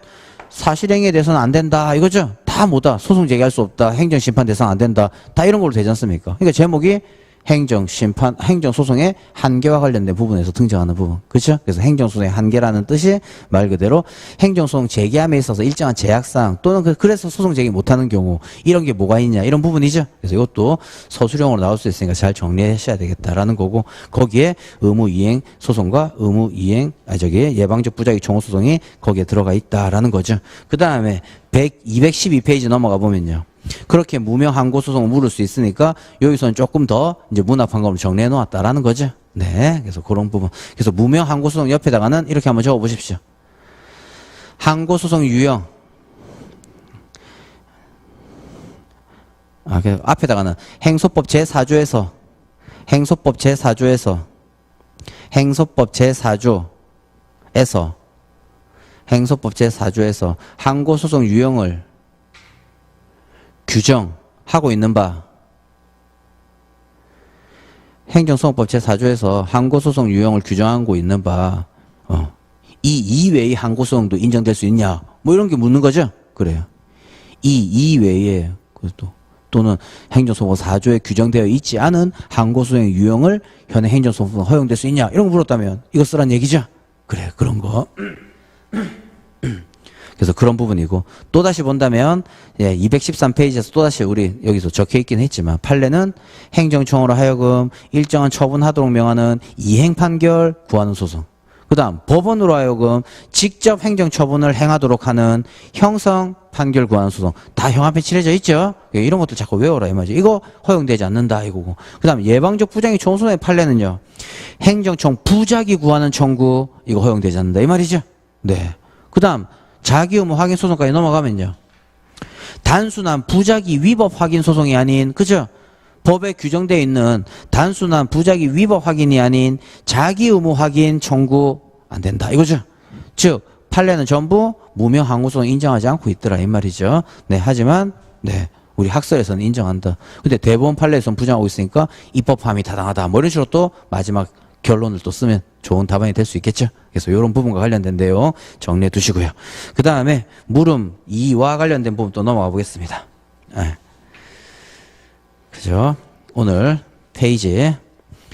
사실행위에 대해서는 안 된다 이거죠. 다 뭐다 소송 제기할 수 없다 행정심판 대상 안 된다 다 이런 걸로 되지 않습니까? 그러니까 제목이 행정심판, 행정소송의 한계와 관련된 부분에서 등장하는 부분. 그렇죠? 그래서 행정소송의 한계라는 뜻이 말 그대로 행정소송 제기함에 있어서 일정한 제약사항 또는 그래서 소송 제기 못하는 경우 이런 게 뭐가 있냐 이런 부분이죠. 그래서 이것도 서술형으로 나올 수 있으니까 잘 정리하셔야 되겠다라는 거고 거기에 의무이행 소송과 예방적 부작위 청구소송이 거기에 들어가 있다라는 거죠. 그 다음에 212페이지 넘어가 보면요. 그렇게 무명 항고 소송을 물을 수 있으니까 여기서는 조금 더 이제 문합 판검을 정리해 놓았다라는 거죠. 네. 그래서 그런 부분. 그래서 무명 항고 소송 옆에다가는 이렇게 한번 적어 보십시오. 항고 소송 유형. 그 앞에다가는 행소법 제4조에서 항고 소송 유형을 규정하고 있는 바 행정소송법 제4조에서 항고소송 유형을 규정하고 있는 바 이 이외의 항고소송도 인정될 수 있냐 뭐 이런 게 묻는 거죠. 그래요. 이 이외에 또는 행정소송법 4조에 규정되어 있지 않은 항고소송의 유형을 현행 행정소송법에 허용될 수 있냐 이런 거 물었다면 이거 쓰란 얘기죠. 그래 그런 거. 그래서 그런 부분이고 또다시 본다면 213페이지에서 또다시 우리 여기서 적혀있긴 했지만 판례는 행정청으로 하여금 일정한 처분하도록 명하는 이행 판결 구하는 소송 그 다음 법원으로 하여금 직접 행정처분을 행하도록 하는 형성 판결 구하는 소송 다 형합에 칠해져 있죠. 이런 것도 자꾸 외워라 이 말이죠. 이거 허용되지 않는다 이거고 그 다음 예방적 부작위 청구소송의 판례는요 행정청 부작위 구하는 청구 이거 허용되지 않는다 이 말이죠. 네. 그 다음 자기 의무 확인 소송까지 넘어가면요. 단순한 부작위 위법 확인 소송이 아닌 그죠? 법에 규정되어 있는 단순한 부작위 위법 확인이 아닌 자기 의무 확인 청구 안 된다. 이거죠? 즉 판례는 전부 무명 항고소송 인정하지 않고 있더라 이 말이죠. 네, 하지만 네. 우리 학설에서는 인정한다. 근데 대법원 판례에서는 부정하고 있으니까 입법함이 타당하다. 뭐 이런 식으로 또 마지막 결론을 또 쓰면 좋은 답안이 될 수 있겠죠. 그래서 이런 부분과 관련된 내용 정리해 두시고요. 그 다음에 물음 2와 관련된 부분 또 넘어가 보겠습니다. 네. 그죠? 오늘 페이지.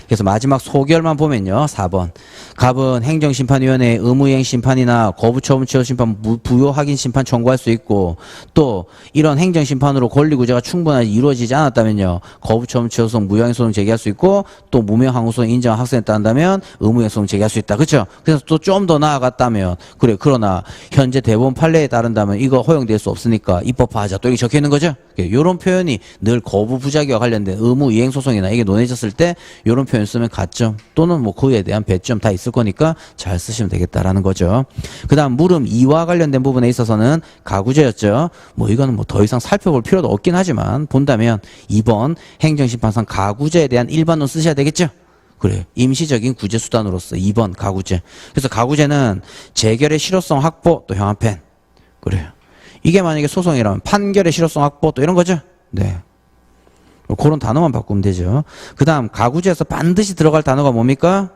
그래서 마지막 소결만 보면요. 4번. 갑은 행정심판위원회에 의무이행 심판이나 거부처분 취소 심판, 부요 확인 심판 청구할 수 있고 또 이런 행정심판으로 권리구제가 충분하게 이루어지지 않았다면요. 거부처분 취소소송, 무효행위 소송 제기할 수 있고 또 무명항고소송 인정한 학생에 따른다면 의무이행 소송 제기할 수 있다. 그렇죠? 그래서 또 좀 더 나아갔다면 그래 그러나 현재 대법원 판례에 따른다면 이거 허용될 수 없으니까 입법화하자. 또 이렇게 적혀 있는 거죠? 이런 표현이 늘 거부 부작위와 관련된 의무이행 소송이나 이게 논해졌을 때 이런 표현 쓰면 가점 또는 뭐 그에 대한 배점 다 있을 거니까 잘 쓰시면 되겠다라는 거죠. 그 다음 물음 2와 관련된 부분에 있어서는 가구제였죠. 뭐 이거는 뭐 더 이상 살펴볼 필요도 없긴 하지만 본다면 2번 행정심판상 가구제에 대한 일반론 쓰셔야 되겠죠. 그래요. 임시적인 구제 수단으로서 2번 가구제. 그래서 가구제는 재결의 실효성 확보 또 형합행. 그래요. 이게 만약에 소송이라면 판결의 실효성 확보 또 이런 거죠. 네. 그런 단어만 바꾸면 되죠. 그 다음 가구제에서 반드시 들어갈 단어가 뭡니까?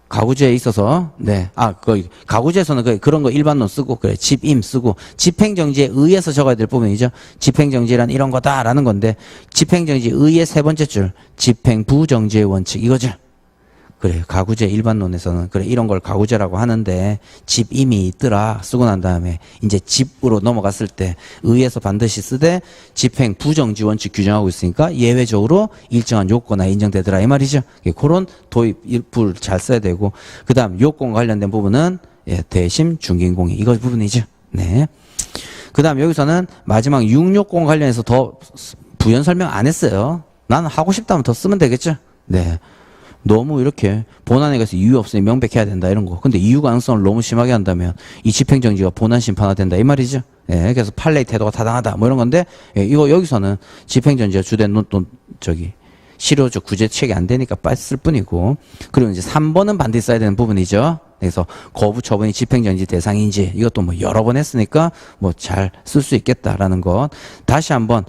가구제에 있어서 가구제에서는 그런 거 일반론 쓰고 그래 집임 쓰고 집행정지에 의해서 적어야 될 부분이죠. 집행정지란 이런 거다라는 건데 집행정지 의의 세 번째 줄 집행부정지의 원칙 이거죠. 그래 가구제 일반론에서는 그래 이런 걸 가구제라고 하는데 집임이 있더라 쓰고 난 다음에 이제 집으로 넘어갔을 때 의에서 반드시 쓰되 집행 부정지 원칙 규정하고 있으니까 예외적으로 일정한 요건에 인정되더라 이 말이죠. 그런 도입 일부를 잘 써야 되고 그 다음 요건과 관련된 부분은 대심 중개인공의 이거 부분이죠. 네. 그 다음 여기서는 마지막 6요건 관련해서 더 부연 설명 안 했어요. 나는 하고 싶다면 더 쓰면 되겠죠. 네. 너무 이렇게 본안에 가서 이유 없으니 명백해야 된다 이런 거. 근데 이유 가능성을 너무 심하게 한다면 이 집행정지가 본안 심판화 된다 이 말이죠. 예, 그래서 판례의 태도가 타당하다 뭐 이런 건데 이거 여기서는 집행정지가 주된 실효적 구제책이 안 되니까 뺐을 뿐이고 그리고 이제 3번은 반드시 써야 되는 부분이죠. 그래서 거부 처분이 집행정지 대상인지 이것도 뭐 여러 번 했으니까 뭐 잘 쓸 수 있겠다라는 것. 다시 한번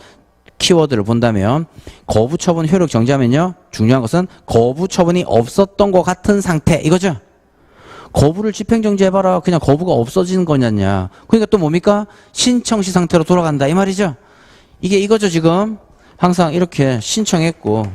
키워드를 본다면 거부 처분 효력 정지하면요 중요한 것은 거부 처분이 없었던 것 같은 상태 이거죠. 거부를 집행정지해봐라 그냥 거부가 없어지는 거냐냐. 그러니까 또 뭡니까 신청시 상태로 돌아간다 이 말이죠. 이게 이거죠 지금 항상 이렇게 신청했고,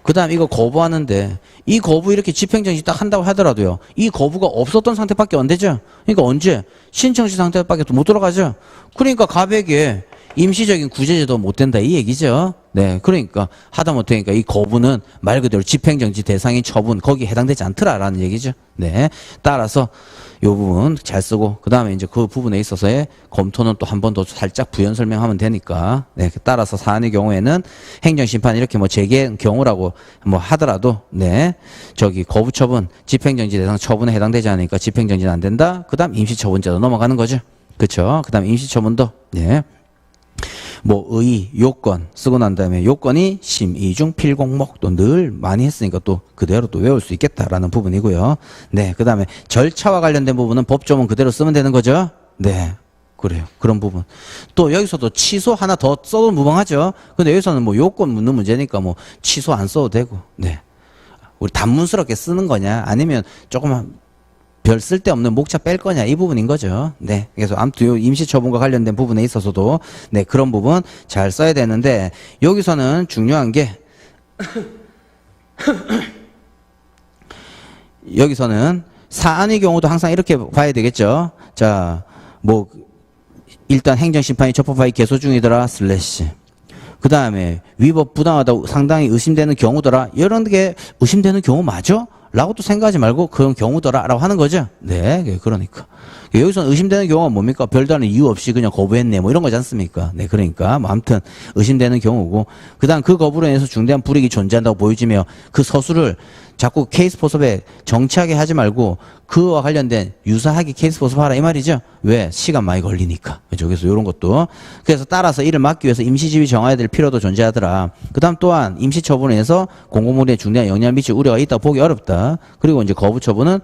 그 다음 이거 거부하는데, 이 거부 이렇게 집행정지 딱 한다고 하더라도요, 이 거부가 없었던 상태밖에 안 되죠? 그러니까 언제? 신청시 상태밖에 못 들어가죠? 그러니까 가백에 임시적인 구제제도 못 된다 이 얘기죠. 네, 그러니까 하다못해니까 이 거부는 말 그대로 집행정지 대상인 처분 거기에 해당되지 않더라라는 얘기죠. 네, 따라서 요 부분 잘 쓰고 그 다음에 이제 그 부분에 있어서의 검토는 또 한 번 더 살짝 부연 설명하면 되니까. 네, 따라서 사안의 경우에는 행정심판 이렇게 뭐 재개 경우라고 뭐 하더라도 네, 저기 거부처분 집행정지 대상 처분에 해당되지 않으니까 집행정지는 안 된다. 그 다음 임시처분제도 넘어가는 거죠. 그렇죠. 그 다음 임시처분도 네. 뭐 의, 요건 쓰고 난 다음에 요건이 심의 중 필공목 또 늘 많이 했으니까 또 그대로 또 외울 수 있겠다라는 부분이고요. 네, 그 다음에 절차와 관련된 부분은 법조문 그대로 쓰면 되는 거죠. 네, 그래요. 그런 부분. 또 여기서도 취소 하나 더 써도 무방하죠. 근데 여기서는 뭐 요건 묻는 문제니까 뭐 취소 안 써도 되고. 네, 우리 단문스럽게 쓰는 거냐 아니면 조금 별 쓸데없는 목차 뺄 거냐 이 부분인 거죠. 네. 그래서 아무튼 요 임시처분과 관련된 부분에 있어서도 네, 그런 부분 잘 써야 되는데 여기서는 중요한 게 여기서는 사안의 경우도 항상 이렇게 봐야 되겠죠. 자, 뭐 일단 행정심판이 적법하게 개소 중이더라 슬래시 그 다음에 위법 부당하다 상당히 의심되는 경우더라 이런 게 의심되는 경우 맞아? 라고 또 생각하지 말고 그런 경우더라 라고 하는 거죠. 네, 그러니까 여기서 의심되는 경우가 뭡니까? 별다른 이유 없이 그냥 거부했네 뭐 이런 거지 않습니까? 네, 그러니까 뭐 아무튼 의심되는 경우고 그 다음 그 거부로 인해서 중대한 불이익이 존재한다고 보여지며 그 서술을 자꾸 케이스 포섭에 정치하게 하지 말고 그와 관련된 유사하게 케이스 포섭하라 이 말이죠. 왜? 시간 많이 걸리니까. 그죠? 그래서 이런 것도 그래서 따라서 이를 막기 위해서 임시지휘 정해야 될 필요도 존재하더라. 그 다음 또한 임시처분에서 공공물에 중대한 영향을 미칠 우려가 있다고 보기 어렵다. 그리고 이제 거부처분은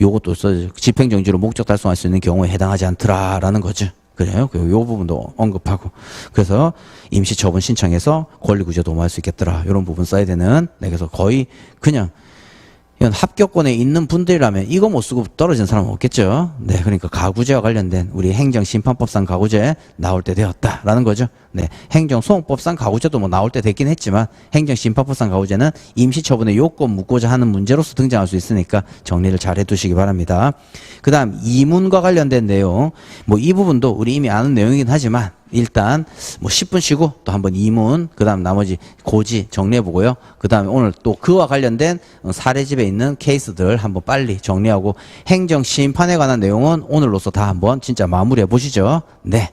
요것도 써야죠. 집행정지로 목적 달성할 수 있는 경우에 해당하지 않더라라는 거죠. 그래요. 요 부분도 언급하고. 그래서 임시처분 신청해서 권리구제 도모할 수 있겠더라. 이런 부분 써야 되는. 네, 그래서 거의 그냥 이건 합격권에 있는 분들이라면 이거 못 쓰고 떨어진 사람은 없겠죠. 네, 그러니까 가구제와 관련된 우리 행정심판법상 가구제 나올 때 되었다라는 거죠. 네, 행정소송법상 가구제도 뭐 나올 때 됐긴 했지만 행정심판법상 가구제는 임시처분의 요건 묻고자 하는 문제로서 등장할 수 있으니까 정리를 잘 해두시기 바랍니다. 그 다음 이문과 관련된 내용 뭐 이 부분도 우리 이미 아는 내용이긴 하지만 일단 뭐 10분 쉬고 또 한번 이문 그 다음 나머지 고지 정리해보고요. 그 다음에 오늘 또 그와 관련된 사례집에 있는 케이스들 한번 빨리 정리하고 행정심판에 관한 내용은 오늘로서 다 한번 진짜 마무리해 보시죠. 네.